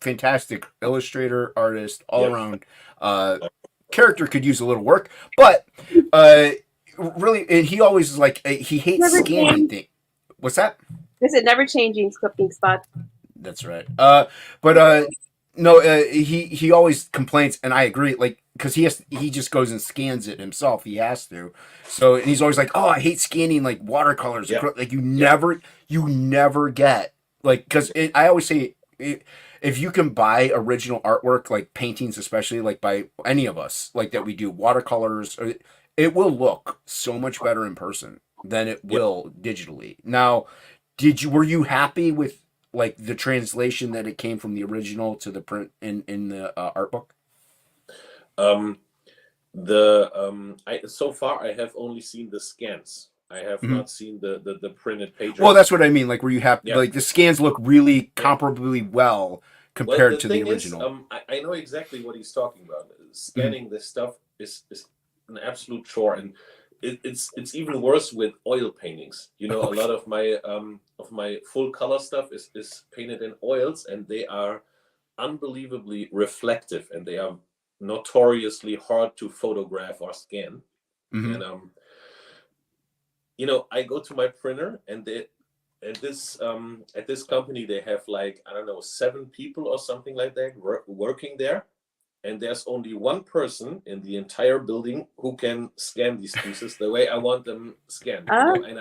fantastic illustrator, artist, all Yeah. around. Character could use a little work, but uh, really, and he always is like he hates Never scanning change. thing. What's that? This is never changing cooking spot. That's right. But no, he always complains, and I agree. Like because he just goes and scans it himself. He has to. So and he's always like, oh, I hate scanning like watercolors. Yeah. Like you never get like because I always say if you can buy original artwork like paintings, especially like by any of us like that we do watercolors, it will look so much better in person than it will digitally. Now, were you happy with like the translation that it came from the original to the print in the art book? Um, so far I have only seen the scans. I have not seen the printed pages. Well, that's what I mean. Like, were you happy? Yeah. Like, the scans look really comparably well compared Well, to the thing original. is, I know exactly what he's talking about. Scanning this stuff is an absolute chore, and it's even worse with oil paintings. You know, a lot of my full color stuff is painted in oils, and they are unbelievably reflective, and they are notoriously hard to photograph or scan. And you know, I go to my printer, and at this company they have like, I don't know, 7 people or something like that working there, and there's only one person in the entire building who can scan these pieces the way I want them scanned. You know? And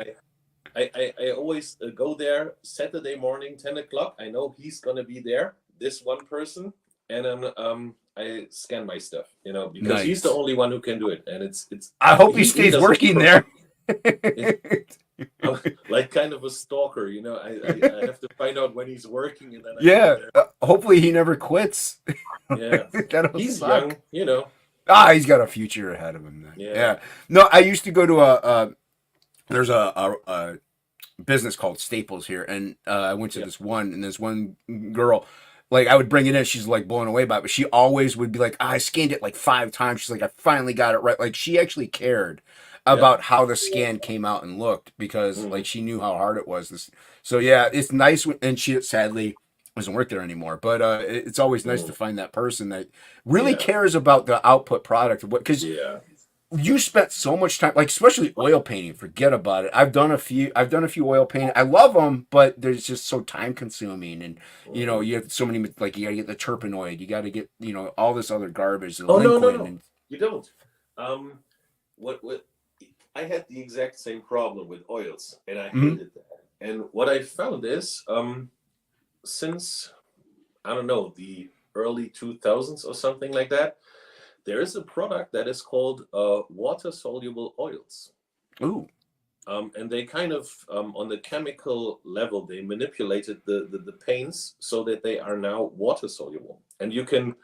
I always go there Saturday morning, 10 o'clock. I know he's gonna be there, this one person, and then I scan my stuff, you know, because he's the only one who can do it. And it's I hope he stays working there. I'm like kind of a stalker, you know. I have to find out when he's working, and then hopefully he never quits. Yeah, he's suck. young, you know. He's got a future ahead of him. Then. Yeah. No, I used to go to there's a business called Staples here, and I went to this one girl. Like I would bring it in, she's like blown away by it, but she always would be like, I scanned it like 5 times. She's like, I finally got it right. Like she actually cared about how the scan came out and looked because like she knew how hard it was. So yeah, it's nice. And she sadly doesn't work there anymore, but it's always nice to find that person that really cares about the output product. Because you spent so much time, like especially oil painting. Forget about it. I've done a few oil painting. I love them, but they're just so time consuming, and you know you have so many. Like you got to get the terpenoid, you got to get all this other garbage. No, you don't. What I had the exact same problem with oils, and I hated that. And what I found is, since I don't know the early 2000s or something like that, there is a product that is called water soluble oils. Ooh. And they kind of on the chemical level they manipulated the paints so that they are now water soluble, and you can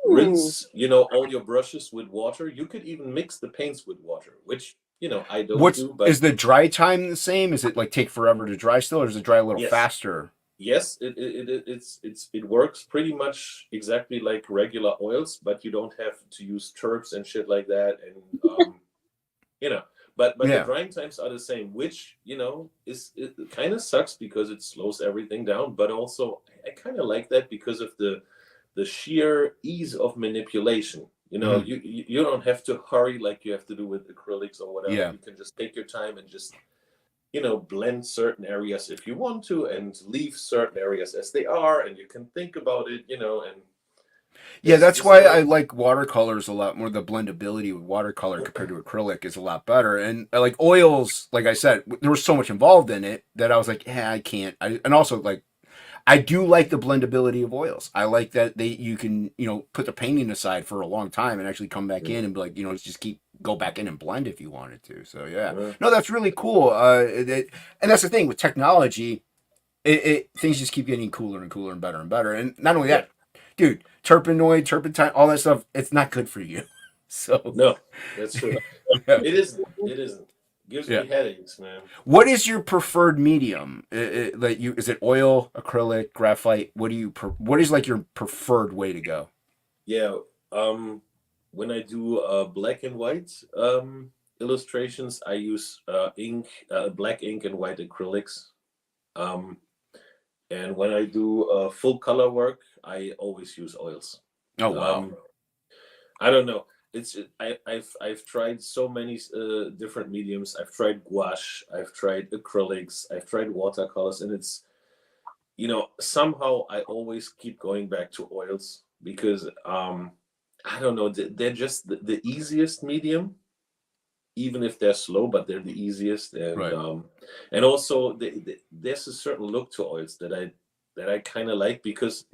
rinse all your brushes with water. You could even mix the paints with water, which I don't do. But is the dry time the same? Is it like take forever to dry still, or does it dry a little faster? Yes, it works pretty much exactly like regular oils, but you don't have to use terps and shit like that, and but the drying times are the same, which it kind of sucks because it slows everything down, but also I kind of like that because of the sheer ease of manipulation. You don't have to hurry like you have to do with acrylics or whatever. You can just take your time and just blend certain areas if you want to, and leave certain areas as they are, and you can think about it, and that's why I like watercolors a lot more. The blendability with watercolor compared to acrylic is a lot better. And I like oils, like I said, there was so much involved in it that I was like, I can't. And also like I do like the blendability of oils. I like that you can put the painting aside for a long time and actually come back in and be like just go back in and blend if you wanted to. So no, that's really cool. And that's the thing with technology, things just keep getting cooler and cooler and better and better. And not only that, dude, turpentine, all that stuff, it's not good for you. So no, that's true. It isn't. Gives me headaches, man. What is your preferred medium? Is it oil, acrylic, graphite? What is like your preferred way to go? Yeah, when I do black and white illustrations, I use ink, black ink and white acrylics. And when I do full color work, I always use oils. Oh wow! I don't know. I've tried so many different mediums. I've tried gouache, I've tried acrylics, I've tried watercolors, and it's somehow I always keep going back to oils because I I don't know. They're just the easiest medium, even if they're slow, but they're the easiest. And Right. And also there's a certain look to oils that I kind of like, because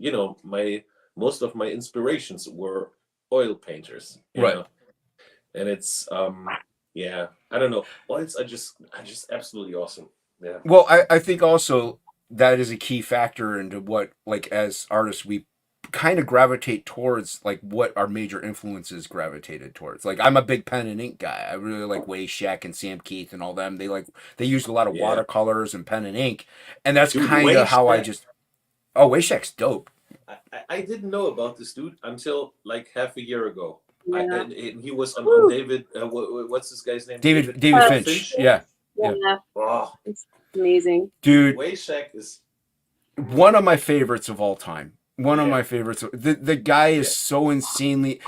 most of my inspirations were oil painters, Right. know, and it's yeah, I don't know. Oils are just absolutely awesome. Yeah. Well, I think also that is a key factor into what, like, as artists, we kind of gravitate towards, like, what our major influences gravitated towards. Like, I'm a big pen and ink guy. I really like Wayshek and Sam Keith and all them. They used a lot of Yeah. watercolors and pen and ink, and that's Dude, kind of how I Wayshek. just. Oh, Wayshek's dope. I didn't know about this dude until like half a year ago. Yeah. And he was on Woo. David. What's this guy's name? David Finch. Finch. Yeah. Yeah. Oh, It's amazing. Dude, Wayshek is one of my favorites of all time. One of Yeah. my favorites. The guy is Yeah. so insanely.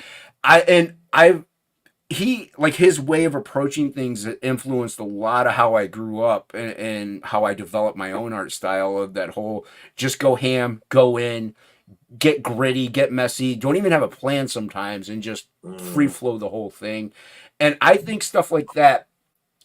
He, like, his way of approaching things influenced a lot of how I grew up and how I developed my own art style, of that whole just go ham, go in, get gritty, get messy, don't even have a plan sometimes, and just free flow the whole thing. And I think stuff like that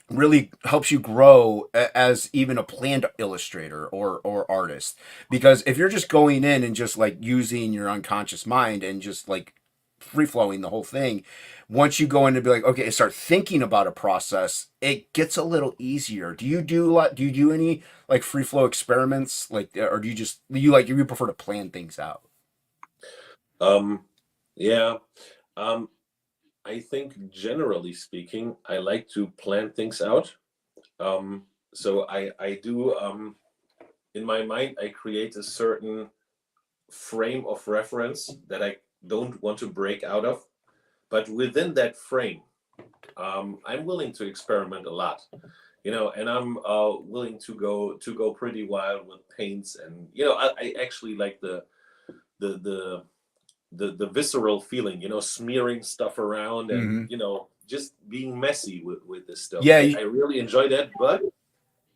really helps you grow as even a planned illustrator or artist, because if you're just going in and just like using your unconscious mind and just like free flowing the whole thing, once you go in to be like, okay, and start thinking about a process, it gets a little easier. Do you do any like free flow experiments, like, or do you prefer to plan things out? Yeah. I think generally speaking, I like to plan things out. So I do, in my mind, I create a certain frame of reference that I don't want to break out of. But within that frame, I'm willing to experiment a lot, and I'm willing to go pretty wild with paints, and I actually like the visceral feeling, smearing stuff around, and just being messy with this stuff. Yeah, I really enjoy that, but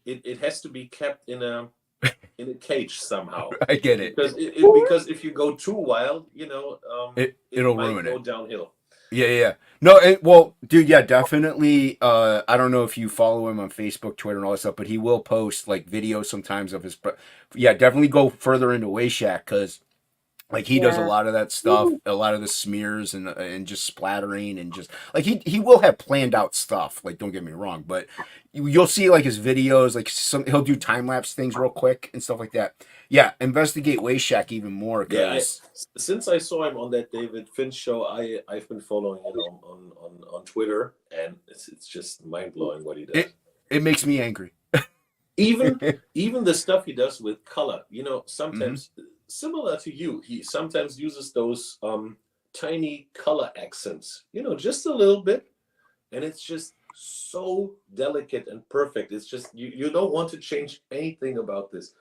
it has to be kept in a cage somehow. I get it. Because if you go too wild, It'll might ruin go it. downhill. Yeah. No, well, dude, yeah, definitely. I don't know if you follow him on Facebook, Twitter, and all that stuff, but he will post like videos sometimes of his. Yeah, definitely go further into Wayshak, because like he does a lot of that stuff, a lot of the smears and just splattering, and just like he will have planned out stuff. Like, don't get me wrong, but you'll see like his videos, like he'll do time lapse things real quick and stuff like that. Yeah, investigate Wayshak even more. Yeah, since I saw him on that David Finch show, I've been following him on Twitter, and it's just mind blowing what he does. It makes me angry. Even the stuff he does with color, sometimes similar to you, he sometimes uses those tiny color accents, just a little bit, and it's just so delicate and perfect. It's just you don't want to change anything about this.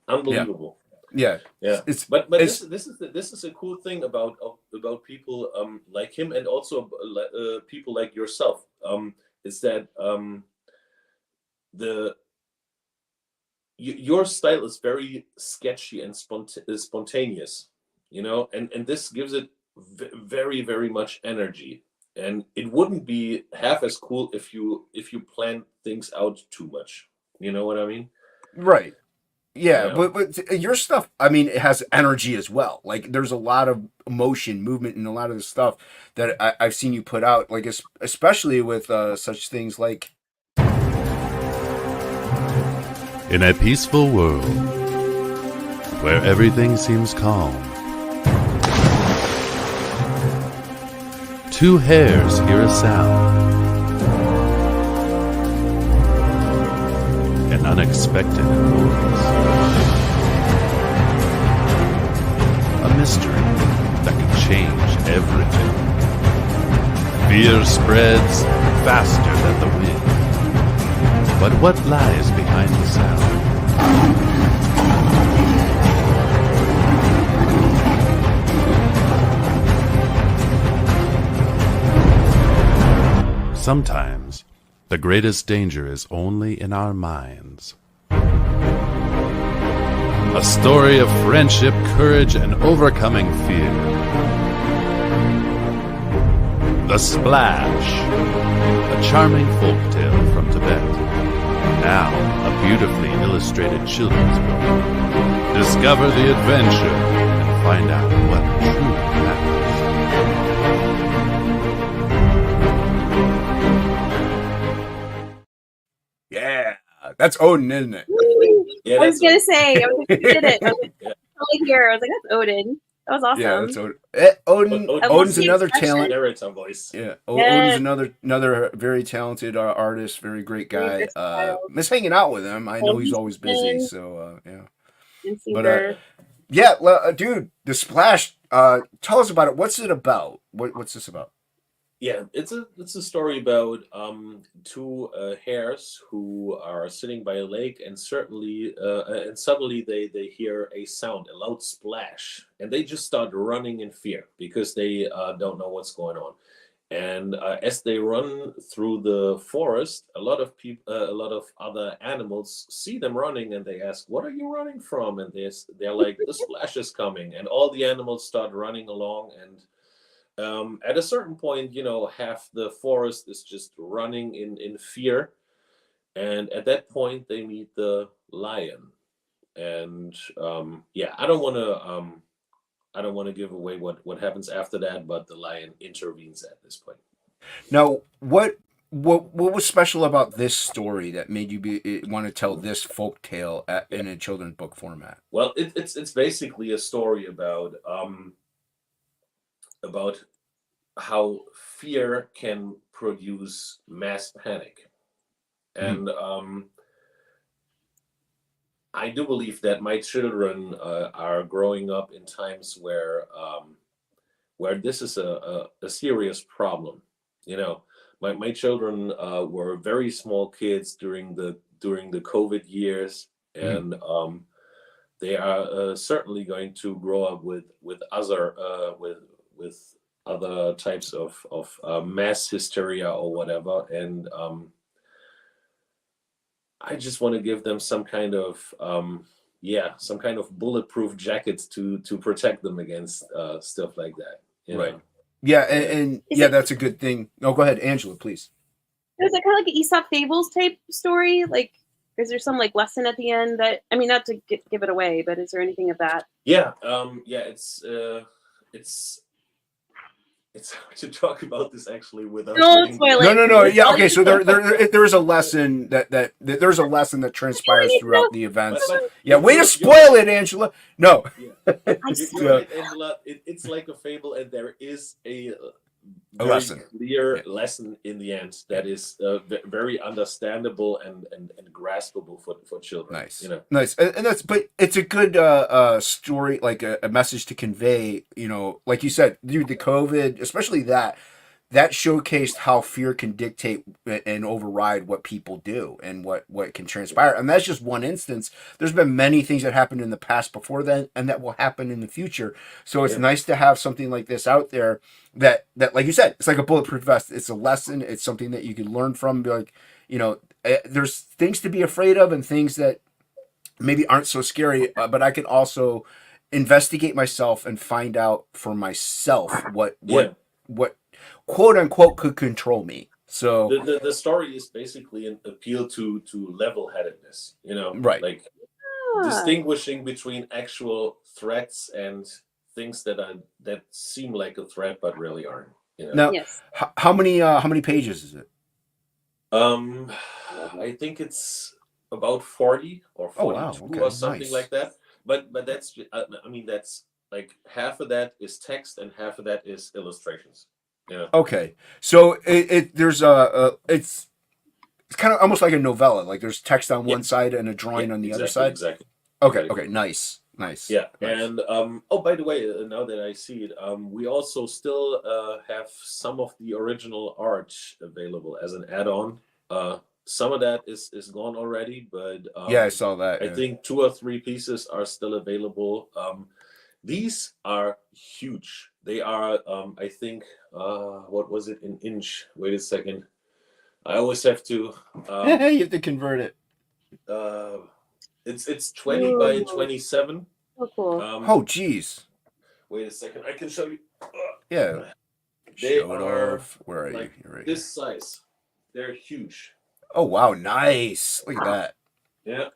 Unbelievable. Yeah. But this is a cool thing about people like him, and also people like yourself, is that your style is very sketchy and spontaneous, and this gives it very, very much energy, and it wouldn't be half as cool if you plan things out too much. You know what I mean? Right. Yeah, but your stuff, I mean, it has energy as well. Like, there's a lot of emotion, movement, and a lot of the stuff that I've seen you put out, like, especially with such things like... In a peaceful world, where everything seems calm, two hares hear a sound. An unexpected noise. A mystery that can change everything. Fear spreads faster than the wind. But what lies behind the sound? Sometimes the greatest danger is only in our minds. A story of friendship, courage, and overcoming fear. The Splash, a charming folktale from Tibet. Now, a beautifully illustrated children's book. Discover the adventure and find out what truly matters. Yeah, that's Odin, isn't it? Yeah, I was that's gonna say, I was like, you did it. I was like, Yeah. totally here. I was like, that's Odin. That was awesome. Yeah, that's Odin. I love Odin's the another expression. talent. narrator voice. Yeah, Yes. Odin's another very talented artist, very great guy. Very versatile. Miss hanging out with him. I know he's always busy, Musician. so yeah. And But singer. yeah, dude, the Splash. Tell us about it. What's it about? What's this about? Yeah, it's a story about two hares who are sitting by a lake, and suddenly they hear a sound, a loud splash, and they just start running in fear because they don't know what's going on. And as they run through the forest, a lot of other animals see them running, and they ask, "What are you running from?" And they're like, "The splash is coming," and all the animals start running along. And at a certain point, half the forest is just running in fear. And at that point, they meet the lion. And I don't want to give away what happens after that, but the lion intervenes at this point. Now, what was special about this story that made you want to tell this folk tale in a children's book format? Well, it's basically a story about how fear can produce mass panic. And I do believe that my children are growing up in times where this is a serious problem. My children were very small kids during the COVID years, and they are certainly going to grow up with other types of mass hysteria or whatever. And I just want to give them some kind of bulletproof jackets to protect them against stuff like that. Right. Yeah, and that's a good thing. No, go ahead, Angela, please. Is it kind of like an Aesop Fables type story? Like, is there some like lesson at the end that, I mean, not to give it away, but is there anything of that? Yeah. It's hard to talk about this actually without. Don't spoil it. No. Yeah, okay. So there's a lesson that there's a lesson that transpires throughout the events. Yeah, way to spoil it, Angela. No. You're right, Angela. It's like a fable, and there is a lesson, clear lesson in the end that is very understandable and graspable for children. Nice, nice, and but it's a good story, like a message to convey. Like you said, dude, the COVID, especially that showcased how fear can dictate and override what people do and what can transpire. And that's just one instance. There's been many things that happened in the past before then and that will happen in the future. So it's nice to have something like this out there that like you said, it's like a bulletproof vest. It's a lesson. It's something that you can learn from. Be like, there's things to be afraid of and things that maybe aren't so scary, but I can also investigate myself and find out for myself what quote unquote could control me. So the story is basically an appeal to level-headedness, right? Like distinguishing between actual threats and things that seem like a threat but really aren't. Now, how many pages is it? I think it's about 40 or 42 or something like that. But that's that's like half of that is text and half of that is illustrations. Yeah. Okay, so there's it's kind of almost like a novella. Like there's text on one side and a drawing on the other side. Exactly. Okay, nice. Yeah, nice. And by the way, now that I see it, we also still have some of the original art available as an add-on. Some of that is gone already, but I saw that. I think 2 or 3 pieces are still available. These are huge. They are, I think, what was it in inch? Wait a second. I always have to. You have to convert it. It's 20 by 27. Oh, cool. Oh, geez. Wait a second. I can show you. Yeah. They Show it are off. Where are you? like You're right here. this size. They're huge. Oh wow, nice. Look at that. Yeah.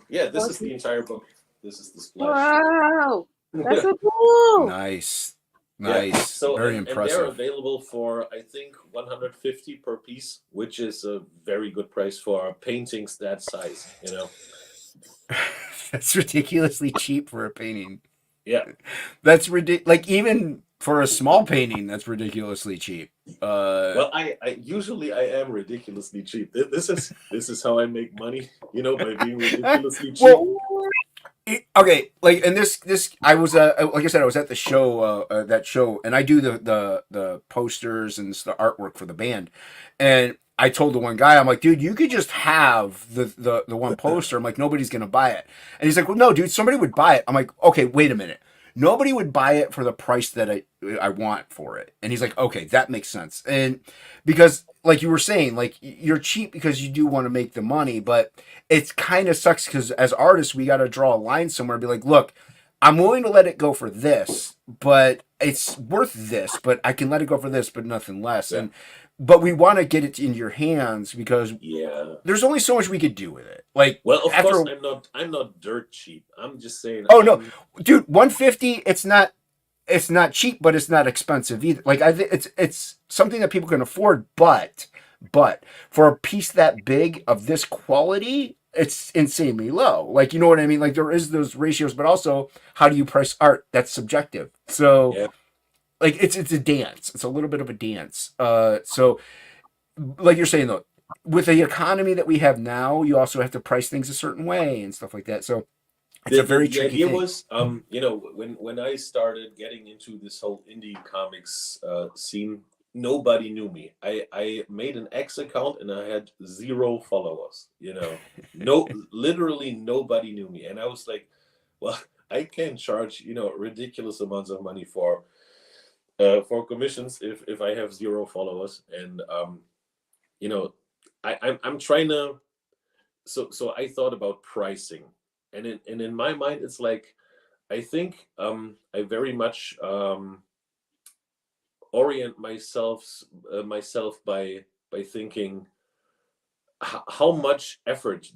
Yeah, this is the entire book. This is the splash. Wow, that's so cool. Nice. Yeah. Nice. So Very and they're impressive. available for I think 150 per piece, which is a very good price for paintings that size. You know. That's ridiculously cheap for a painting. Yeah. That's ridiculous. Like even for a small painting, that's ridiculously cheap. Well, I usually I am ridiculously cheap. This is how I make money. You know, by being ridiculously cheap. Well, okay, like and this I was like I said I was at the show that show and I do the posters and the artwork for the band, and I told the one guy, I'm like, dude, you could just have the one poster. I'm like, nobody's gonna buy it, and he's like, well, no, dude, somebody would buy it. I'm like, okay, wait a minute. Nobody would buy it for the price that I want for it. And he's like, okay, that makes sense. And because like you were saying, like you're cheap because you do want to make the money, but it kind of sucks because as artists, we got to draw a line somewhere and be like, look, I'm willing to let it go for this, but it's worth this, but I can let it go for this, but nothing less. Yeah. But we want to get it in your hands because Yeah. there's only so much we could do with it. Like, Well, of after, course, I'm not dirt cheap. I'm just saying. oh no, dude, 150. It's not cheap, but it's not expensive either. Like I think it's something that people can afford, but for a piece that big of this quality, it's insanely low. Like you know what I mean? Like there is those ratios, but also how do you price art? That's subjective. So Yeah. like it's a dance. It's a little bit of a dance. So like you're saying though, with the economy that we have now, you also have to price things a certain way and stuff like that. So it's a very the tricky idea thing. was, you know, when I started getting into this whole indie comics scene, nobody knew me. I made an X account and I had 0 followers. You know, literally nobody knew me, and I was like, well, I can charge ridiculous amounts of money for commissions if I have 0 followers, and you know, I'm trying to. So I thought about pricing, and in my mind, it's like I think I very much orient myself by thinking how much effort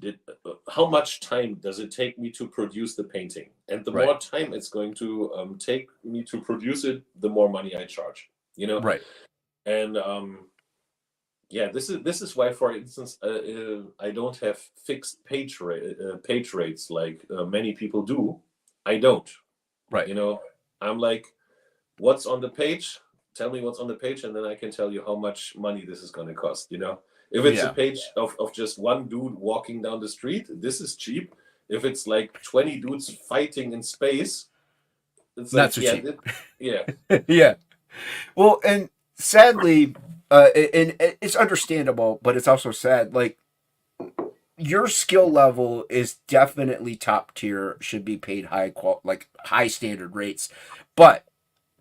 how much time does it take me to produce the painting, and the Right. more time it's going to take me to produce it, the more money I charge. Right. And yeah, this is why, for instance, I don't have fixed page rates like many people do. I don't. Right. I'm like, what's on the page? Tell me what's on the page, and then I can tell you how much money this is going to cost. If it's a page of just one dude walking down the street, this is cheap. If it's like 20 dudes fighting in space, it's Not like, so yeah, cheap. yeah. Yeah. Well, and sadly, and it's understandable, but it's also sad. Like your skill level is definitely top tier, should be paid high standard rates, but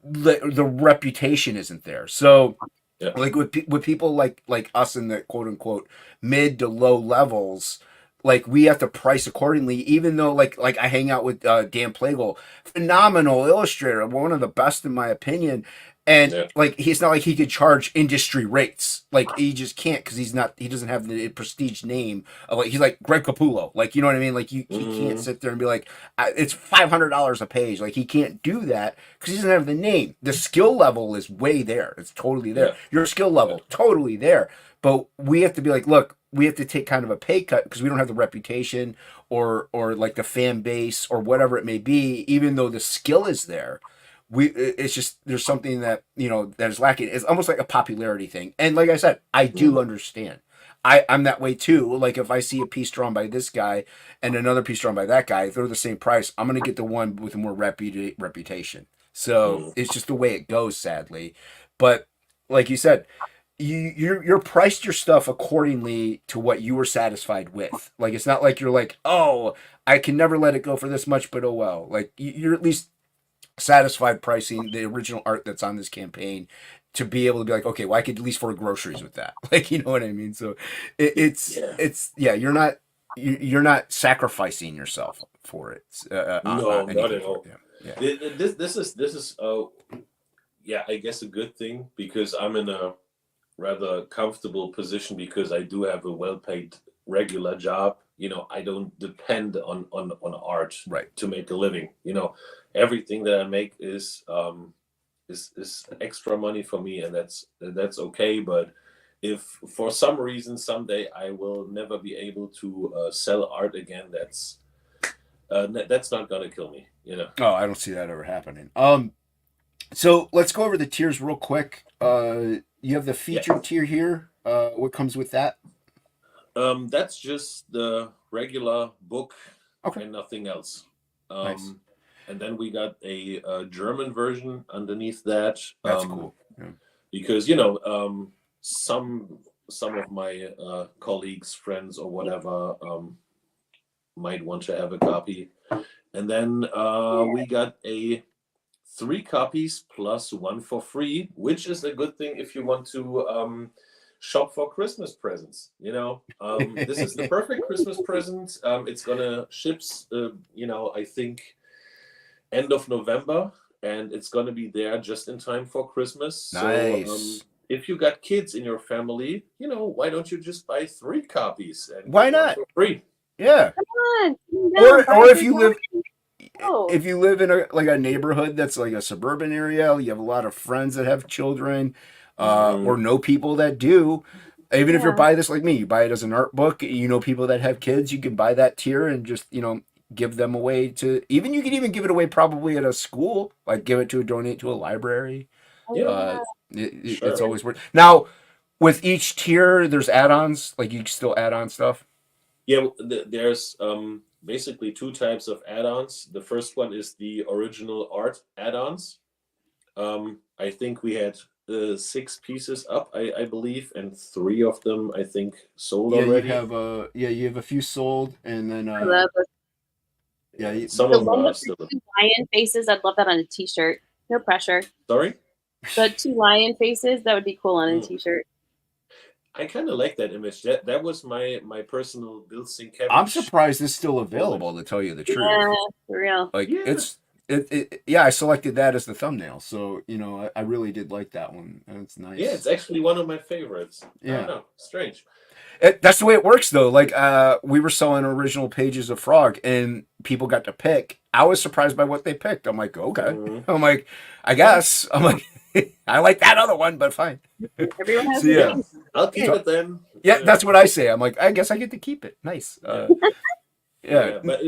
the reputation isn't there. So Yeah. like with people like us in the quote unquote mid to low levels, like we have to price accordingly, even though like I hang out with Dan Plagle, phenomenal illustrator, one of the best in my opinion. And Yeah. like he's not like he could charge industry rates. Like he just can't because he doesn't have the prestige name of like he's like Greg Capullo. Like you know what I mean? Like he can't sit there and be like it's $500 a page. Like he can't do that because he doesn't have the name. The skill level is way there. It's totally there. Yeah. Your skill level totally there. But we have to be like, look, we have to take kind of a pay cut because we don't have the reputation or like the fan base or whatever it may be. Even though the skill is there, it's just there's something that that is lacking. It's almost like a popularity thing. And like I said, I do understand. I'm that way too. Like if I see a piece drawn by this guy and another piece drawn by that guy, if they're the same price, I'm gonna get the one with a more reputation. So it's just the way it goes, sadly. But like you said, you're priced your stuff accordingly to what you were satisfied with. Like it's not like you're like, oh, I can never let it go for this much, but oh well. Like you're at least satisfied pricing the original art that's on this campaign to be able to be like, okay, well I could at least afford groceries with that. Like you know what I mean? So it's you're not sacrificing yourself for it. No, not at all. Yeah. This is yeah, I guess a good thing, because I'm in a rather comfortable position because I do have a well-paid regular job. I don't depend on art Right. to make a living. Everything that I make is extra money for me, and that's okay. But if for some reason someday I will never be able to sell art again, that's not gonna kill me. Oh, I don't see that ever happening. So let's go over the tiers real quick. You have the featured tier here. What comes with that? That's just the regular book Okay. and nothing else. Nice. And then we got a German version underneath that. That's cool. Yeah. Because some of my colleagues, friends, or whatever might want to have a copy. And then we got 3 copies plus 1 for free, which is a good thing if you want to shop for Christmas presents. This is the perfect Christmas present. It's gonna ship, I think end of November, and it's gonna be there just in time for Christmas. Nice. So if you got kids in your family, why don't you just buy 3 copies and Why get one not? for free? Yeah. Come on. Or if you live Oh. if you live in a neighborhood that's like a suburban area, you have a lot of friends that have children, or know people that do. Even if you're Yeah. buy this like me, you buy it as an art book. You know people that have kids, you can buy that tier and just give them away to. Even you could even give it away probably at a school, like give it to donate to a library. Yeah. It's Sure. always worth. Now, with each tier, there's add-ons. Like you can still add on stuff. Yeah, there's basically 2 types of add-ons. The first one is the original art add-ons. I think we had 6 pieces up, I believe, and 3 of them I think sold already. You have a few sold, and then I love it. yeah, Some The of them one are with still. the 2 lion faces, I'd love that on a t-shirt. No pressure. Sorry? The 2 lion faces, that would be cool on a t-shirt. I kind of like that image. That was my personal Bill Sienkiewicz. I'm surprised it's still available, to tell you the truth. Yeah, for real. Like Yeah. I selected that as the thumbnail, so I really did like that one, and it's nice. Yeah, it's actually one of my favorites. Yeah. I don't know, strange. That's the way it works, though. Like we were selling original pages of Frog, and people got to pick. I was surprised by what they picked. I'm like, okay. I'm like, I guess. I'm like, I like that other one, but fine. Everyone has So, yeah. their thing. I'll keep it then. Yeah, that's what I say. I'm like, I guess I get to keep it. Nice. Yeah. But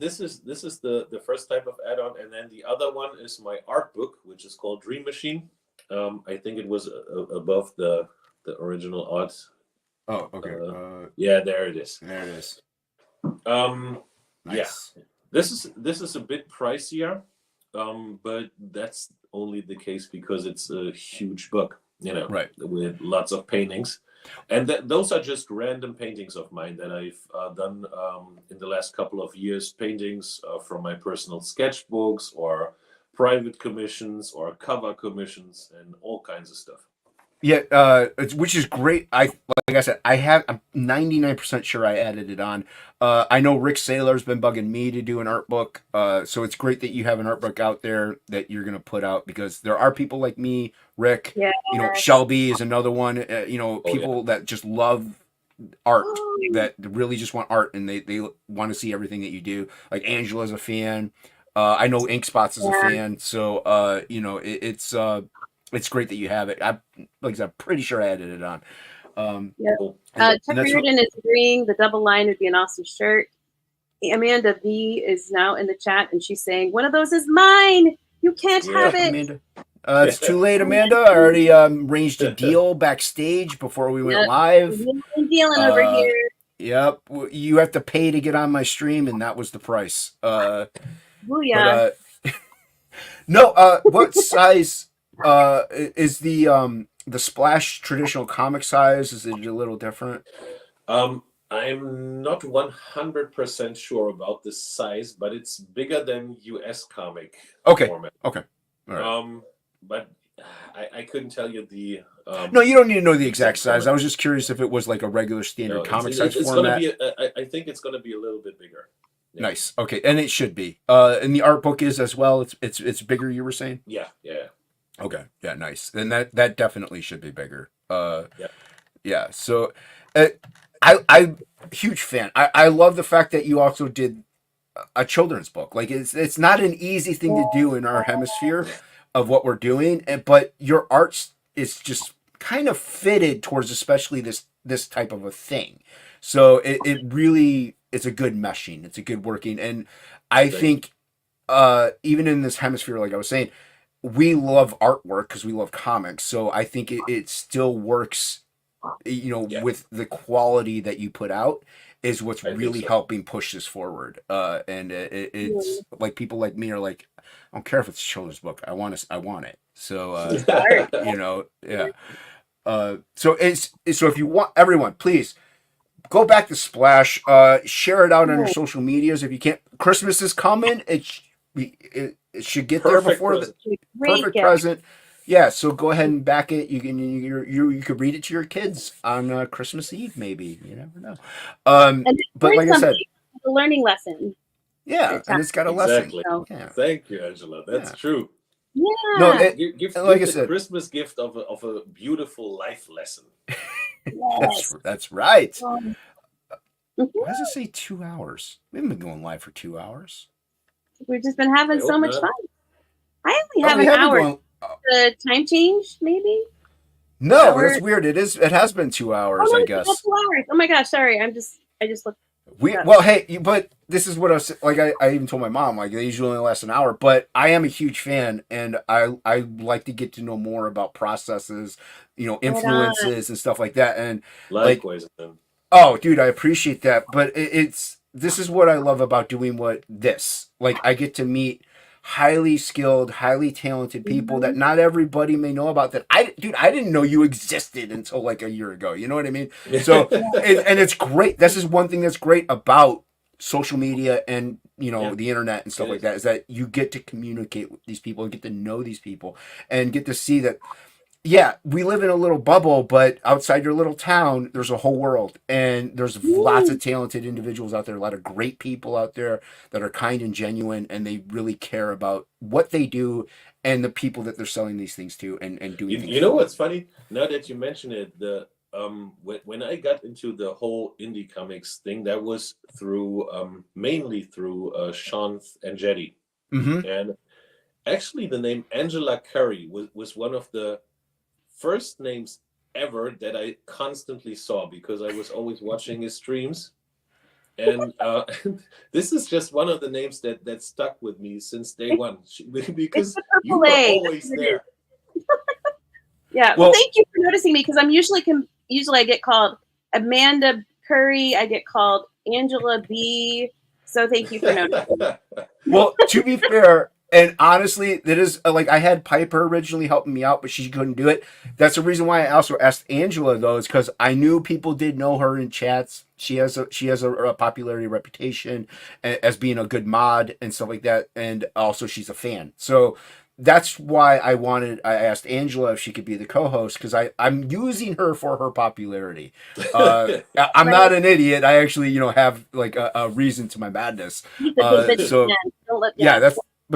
this is the first type of add-on, and then the other one is my art book, which is called Dream Machine. I think it was above the original art. Oh, okay. Yeah, there it is. There it is. Nice. Yeah, this is a bit pricier, but that's only the case because it's a huge book, Right. with lots of paintings. And those are just random paintings of mine that I've done in the last couple of years. Paintings from my personal sketchbooks, or private commissions, or cover commissions, and all kinds of stuff. Yeah, which is great. Like I said, I'm 99% sure I added it on. I know Rick Saylor's been bugging me to do an art book, so it's great that you have an art book out there that you're gonna put out, because there are people like me, Rick. Yeah. Shelby is another one. People that just love art, that really just want art, and they want to see everything that you do. Like Angela's a fan. I know Ink Spots is a fan. So it's great that you have it. Like I said, I'm pretty sure I added it on. Chuck Reardon is agreeing the double line would be an awesome shirt. Amanda V is now in the chat, and she's saying, one of those is mine. You can't have it. Amanda. It's too late, Amanda. I already arranged a deal backstage before we went live. We're dealing over here. Yep. You have to pay to get on my stream, and that was the price. Booyah. No, what size is the Splash traditional comic size? Is it a little different? I'm not 100% sure about the size, but it's bigger than US comic format. Okay. All right. But I couldn't tell you the. No, you don't need to know the exact size. I was just curious if it was like a regular standard comic size it's format. I think it's going to be a little bit bigger. Yeah. Nice. Okay, and it should be. And the art book is as well. It's bigger. You were saying. Yeah. Okay. Yeah. Nice. And that definitely should be bigger. Yeah. Yeah. So, uh, I'm a huge fan. I love the fact that you also did a children's book. Like it's not an easy thing to do in our hemisphere of what we're doing, but your arts is just kind of fitted towards especially this type of a thing. So it really it's a good meshing. It's a good working, and I Thank you. think even in this hemisphere, like I was saying, we love artwork because we love comics. So I think it still works, Yeah, with the quality that you put out is what's I think really so. helping push this forward. And it's like people like me are like, I don't care if it's a children's book. I want it. So, Art. yeah. So if you want everyone, please go back to Splash, share it out on your Yeah. social medias. If you can't, Christmas is coming. It should get there Perfect before the present. Great perfect gift. present. Yeah, so go ahead and back it. You could read it to your kids on Christmas Eve, maybe. You never know. And But learn like I something. said, A learning lesson. yeah, and it's got a lesson. Exactly. So, Yeah, Thank you, Angela. That's yeah. true. No, yeah. Give like I the said, Christmas gift of a beautiful life lesson. Yes. that's right. Mhm. Why does it say 2 hours? We haven't been going live for 2 hours. We've just been having I so hope much not. fun. I only Oh, have we an have been hour. going. The time change, maybe? No, Hour. that's weird. It has been 2 hours, Oh, I no, it's about guess. 2 hours. Oh my gosh, sorry. I just looked. Well, hey, but this is what I was like. I even told my mom like they usually only last an hour, but I am a huge fan, and I like to get to know more about processes, Right on. influences and stuff like that. And like, Likewise, man. oh, dude, I appreciate that. But it's this is what I love about doing what this. Like, I get to meet highly skilled, highly talented people that Mhm. not everybody may know about. That I didn't know you existed until like a year ago. You know what I mean? So, and it's great. This is one thing that's great about social media and Yeah, the internet and stuff it like is. that is that you get to communicate with these people and get to know these people and get to see that yeah, we live in a little bubble, but outside your little town, there's a whole world, and there's lots of Mm. talented individuals out there, a lot of great people out there that are kind and genuine, and they really care about what they do and the people that they're selling these things to and doing You, things you know for. what's funny? Now that you mention it, the when I got into the whole indie comics thing, that was through mainly through Sean and Jetty. Mm-hmm. And actually the name Angela Curry was one of the first names ever that I constantly saw because I was always watching his streams. And this is just one of the names that stuck with me since day It's, one it's because the you triple were A. That's always what it is. there. Yeah. Well, Well, thank you for noticing me because I'm usually I get called Amanda Curry. I get called Angela B. So thank you for noticing. well, to be fair, and honestly, that is like I had Piper originally helping me out, but she couldn't do it. That's the reason why I also asked Angela though, is because I knew people did know her in chats. She has a popularity reputation as being a good mod and stuff like that, and also she's a fan. So that's why I asked Angela if she could be the co-host because I'm using her for her popularity. I'm not Right. an idiot. I actually have like a reason to my madness. He's a good So businessman. Don't let yeah, down.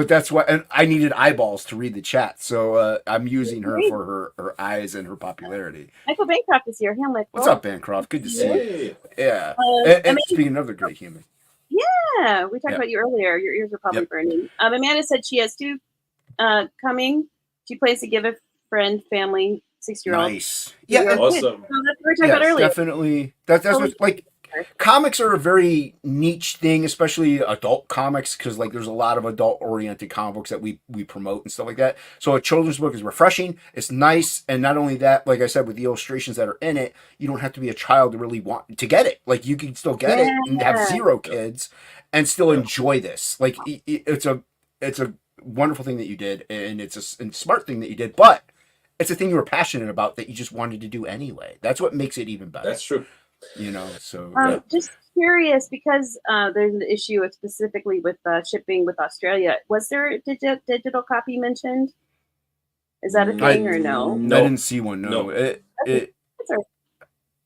that's why, and I needed eyeballs to read the chat, so I'm using her Great. for her eyes and her popularity. Michael Bancroft is here. Hey, I'm like, What's well, up, Bancroft? Good to see you. Hey, Yeah, I and mean, speaking of the great human, yeah, we talked yeah, about you earlier. Your ears are probably yep, burning. Amanda said she has two coming. She plans to give a friend, family, 6-year-old. nice. Yeah, 8-year-old and kid. awesome. So that's what we were talking yeah, about earlier. definitely. That's Totally. what like comics are a very niche thing, especially adult comics, because like there's a lot of adult oriented comic books that we promote and stuff like that. So a children's book is refreshing, it's nice, and not only that, like I said, with the illustrations that are in it, you don't have to be a child to really want to get it. Like you can still get it and have Yeah. zero Yeah, kids and still yeah. enjoy this. Like it's a wonderful thing that you did, and it's a smart thing that you did, but it's a thing you were passionate about that you just wanted to do anyway. That's what makes it even better. That's true. So Yeah. Just curious because there's an issue specifically with shipping with Australia. Was there a digital copy mentioned? Is that a thing or no? I No, didn't see one. No, no. it. That's all right.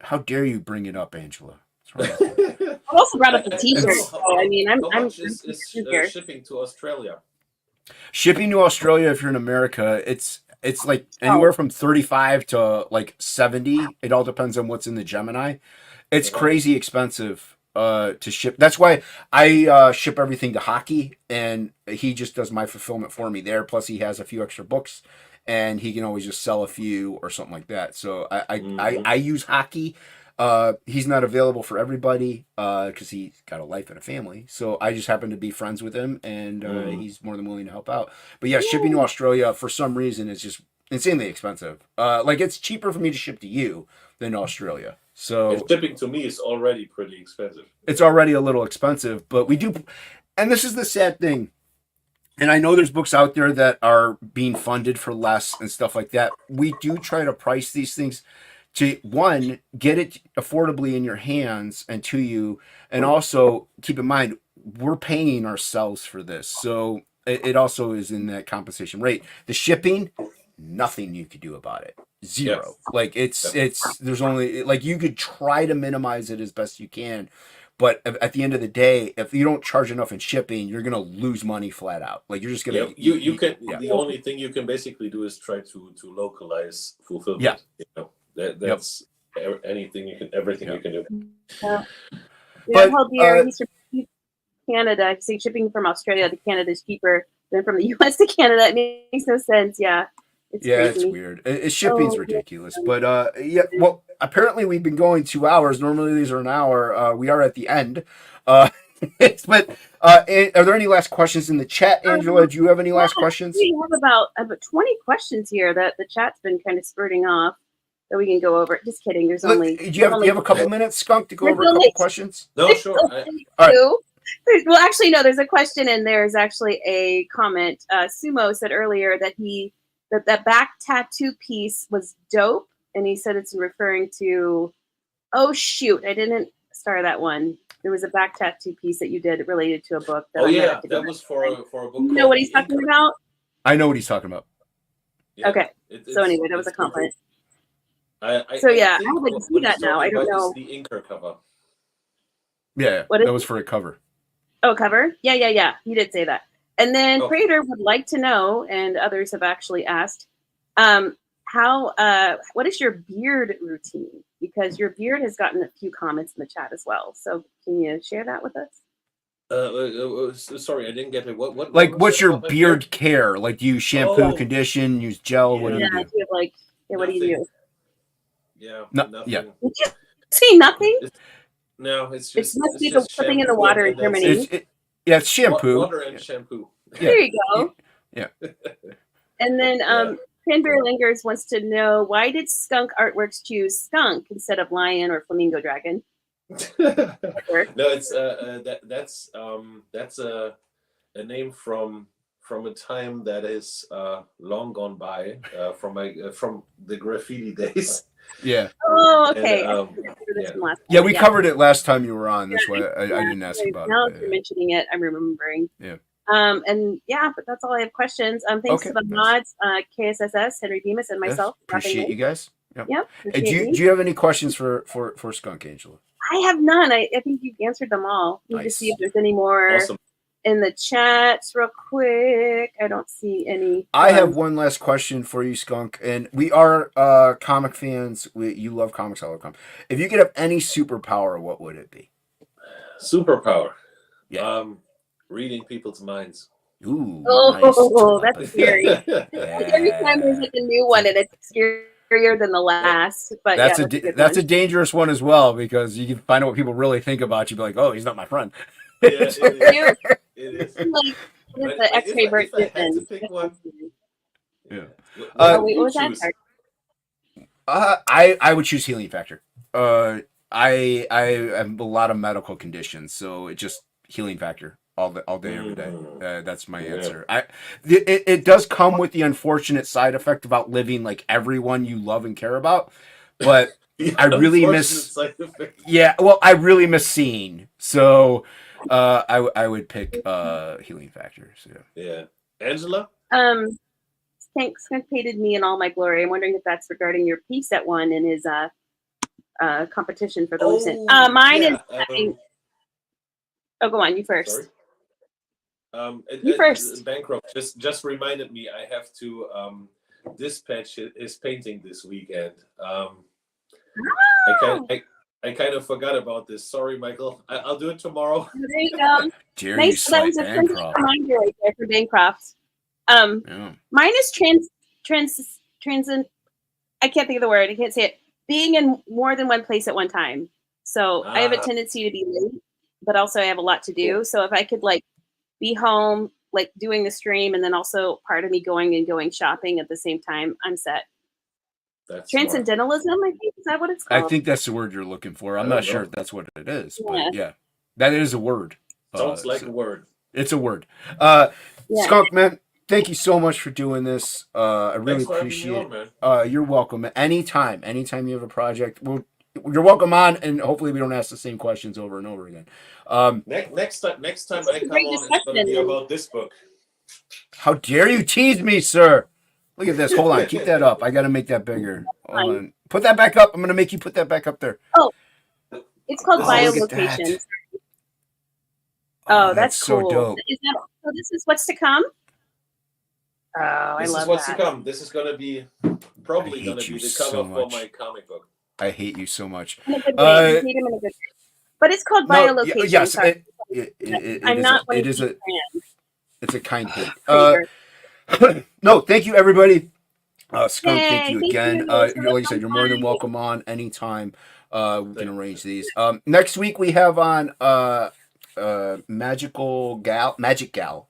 How dare you bring it up, Angela? What's wrong with you? I also brought up the I T-shirt. don't know So, I mean, how I'm much is here. shipping to Australia. Shipping to Australia, if you're in America, it's It's like anywhere from 35 to like 70. It all depends on what's in the Gemini. It's crazy expensive to ship. That's why I ship everything to Hockey, and he just does my fulfillment for me there. Plus, he has a few extra books, and he can always just sell a few or something like that. So I use Hockey. He's not available for everybody because he's got a life and a family. So I just happen to be friends with him, and he's more than willing to help out. But yeah, shipping to Australia for some reason is just insanely expensive. Like it's cheaper for me to ship to you than to Australia. So And shipping to me is already pretty expensive. it's already a little expensive, but we do, and this is the sad thing. And I know there's books out there that are being funded for less and stuff like that. We do try to price these things to, one, get it affordably in your hands and to you, and also keep in mind we're paying ourselves for this, so it also is in that compensation rate. The shipping, nothing you could do about it. Zero. Yes. Like it's there's only, like, you could try to minimize it as best you can, but at the end of the day, if you don't charge enough in shipping, you're gonna lose money flat out. Like you're just gonna you can. The only thing you can basically do is try to localize fulfillment. Yeah. You know, that's anything you can, everything you can do. But, Hold dear, he's from Canada. Saying shipping from Australia to Canada is cheaper than from the US to Canada. It makes no sense. Yeah. It's it's crazy. weird. Shipping's ridiculous. But yeah, well, apparently we've been going 2 hours. Normally these are an hour. We are at the end. But are there any last questions in the chat, Angela? Do you have any last questions? We have about 20 questions here that the chat's been kind of spurting off that we can go over. Just kidding. There's only. Do you have a couple minutes, Skunk, to go over a couple questions? No, sure. All right. Well, actually, no. There's a question, and there's actually a comment. Sumo said earlier that that back tattoo piece was dope, and he said it's referring to. Oh shoot! I didn't start that one. There was a back tattoo piece that you did related to a book. That That was for a book. You know what he's talking about? I know what he's talking about. Yeah. Okay. So anyway, that was a compliment. I would think like to see that now. I don't know. The inker cover. Yeah, What is that was for a cover. Oh, cover? Yeah. He did say that. And then Oh. Prater would like to know, and others have actually asked, what is your beard routine? Because your beard has gotten a few comments in the chat as well. So can you share that with us? Sorry, I didn't get it. What's your beard care? Like, do you shampoo, condition, use gel? What do you do? Do you have what do you do? Yeah, No, yeah. Did you see nothing? No, it's just. It must it's be just something in the shampoo water in and that's Germany. it. It's shampoo. Water and shampoo. Yeah. There you go. Yeah. And then Cranberry Lingers wants to know, why did Skunk Artworks choose skunk instead of lion or flamingo dragon? No, it's that's a name from a time that is long gone by, from the graffiti days. Yeah. Oh, okay. And, Yeah, we covered it last time you were on. That's why I didn't ask about now it. that you're mentioning it, I'm remembering. Yeah. And yeah, but that's all I have questions. Thanks to the mods, KSSS, Henry Bemis, and myself. Appreciate you guys. Yep. Yep. Do you have any questions for Skunk, Angela? I have none. I think you've answered them all. Let me just see if there's any more in the chats real quick. I don't see any. I have one last question for you, Skunk, and we are comic fans. You love comics, I love comics. If you could have any superpower, what would it be? Superpower. Yeah. Reading people's minds. Ooh. Oh, nice. that's scary. Yeah. Every time there's like a new one, and it's scarier than the last. But that's a dangerous one as well, because you can find out what people really think about you. Be like, oh, he's not my friend. Yeah, it is. Like, the X-ray version. If I had to pick one, Yeah. What was that? I would choose healing factor. I have a lot of medical conditions, so it just healing factor all day, every day. That's my answer. It does come with the unfortunate side effect of outliving like everyone you love and care about, but I really miss. Yeah, well, I really miss seeing. So I would pick healing factor. So. Yeah, Angela. Thanks, painted me in all my glory. I'm wondering if that's regarding your piece that won in his competition for the Lucent. Mine is. Oh, go on. You first. Sorry. You first. Bankrupt just reminded me I have to Dispatch is painting this weekend. Oh, I kind of forgot about this. Sorry, Michael. I'll do it tomorrow. there you go. Dare you Nice. That slight was a friendly Bancroft. reminder right there for Bancroft. Yeah. Mine is I can't think of the word. I can't say it. Being in more than one place at one time. So I have a tendency to be late, but also I have a lot to do. Cool. So if I could like be home, like doing the stream, and then also part of me going shopping at the same time, I'm set. That's smart. Transcendentalism, I think, is that what it's called? I think that's the word you're looking for. I'm I not don't sure know. if that's what it is, Yeah. but yeah, that is a word. Sounds like so a word. it's a word. Yeah. Skunk man, thank you so much for doing this. I really Thanks for having me appreciate on, man. it. You're welcome. Anytime you have a project, you're welcome on, and hopefully we don't ask the same questions over and over again. Next time I come great on, it's going to be discussion. about this book. How dare you tease me, sir? Look at this. Hold on. Keep that up. I got to make that bigger. Hold on. Put that back up. I'm going to make you put that back up there. It's called Oh, look at biolocation. that. Oh, that's so cool. dope. So this is what's to come? Oh, I This love is what's that. to come. This is going to be probably I going hate to be you the so cover for much. my comic book. I hate you so much. In a good way. I hate him in a good way. But it's called biolocation. Yes, Sorry. I'm not one of these fans. It's a kind hate. Flavor. No, thank you, everybody. Skunk, thank Yay, you thank again. you. It's Like really I said, you're more than fun. welcome on anytime. We can Thank arrange you. these. Next week we have on Magic Gal.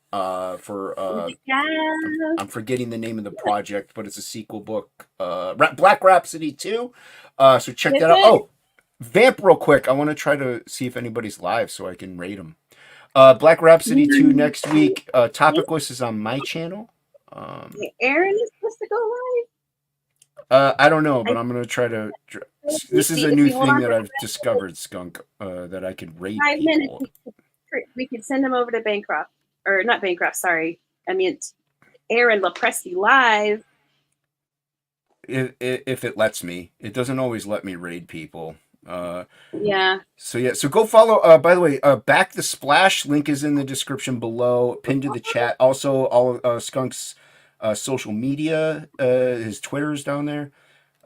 For Yeah. I'm forgetting the name of the project, but it's a sequel book. Black Rhapsody 2. So check Is that out. it? Oh, Vamp real quick. I want to try to see if anybody's live so I can rate them. Black Rhapsody 2 next week. Topicless is on my channel. Aaron is supposed to go live. I don't know, but I'm gonna try to. This is a new thing that I've discovered, Skunk. That I can rate 5 minutes. people. We could send him over to Bancroft, or not Bancroft. Sorry, I mean Aaron LaPresti live. If it lets me, it doesn't always let me raid people. Yeah. So go follow. By the way, Back the Splash link is in the description below, pinned to the chat. Also, all of Skunk's social media, his Twitter's down there.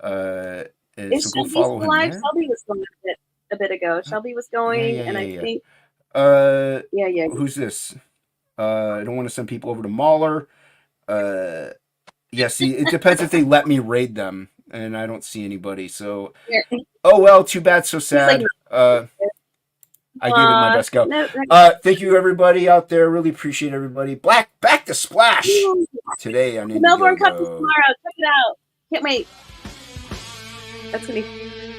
And Is so go Shelby follow still him live? there. Shelby was going a bit ago. Shelby was going, and I think yeah. Who's this? I don't want to send people over to Mahler. Yeah, see, it depends if they let me raid them, and I don't see anybody. So, oh well, too bad, so sad. I gave it my best go. Thank you, everybody out there. Really appreciate everybody. Back to Splash today on Melbourne Cup is Indiegogo. tomorrow. Check it out. Can't wait. That's gonna be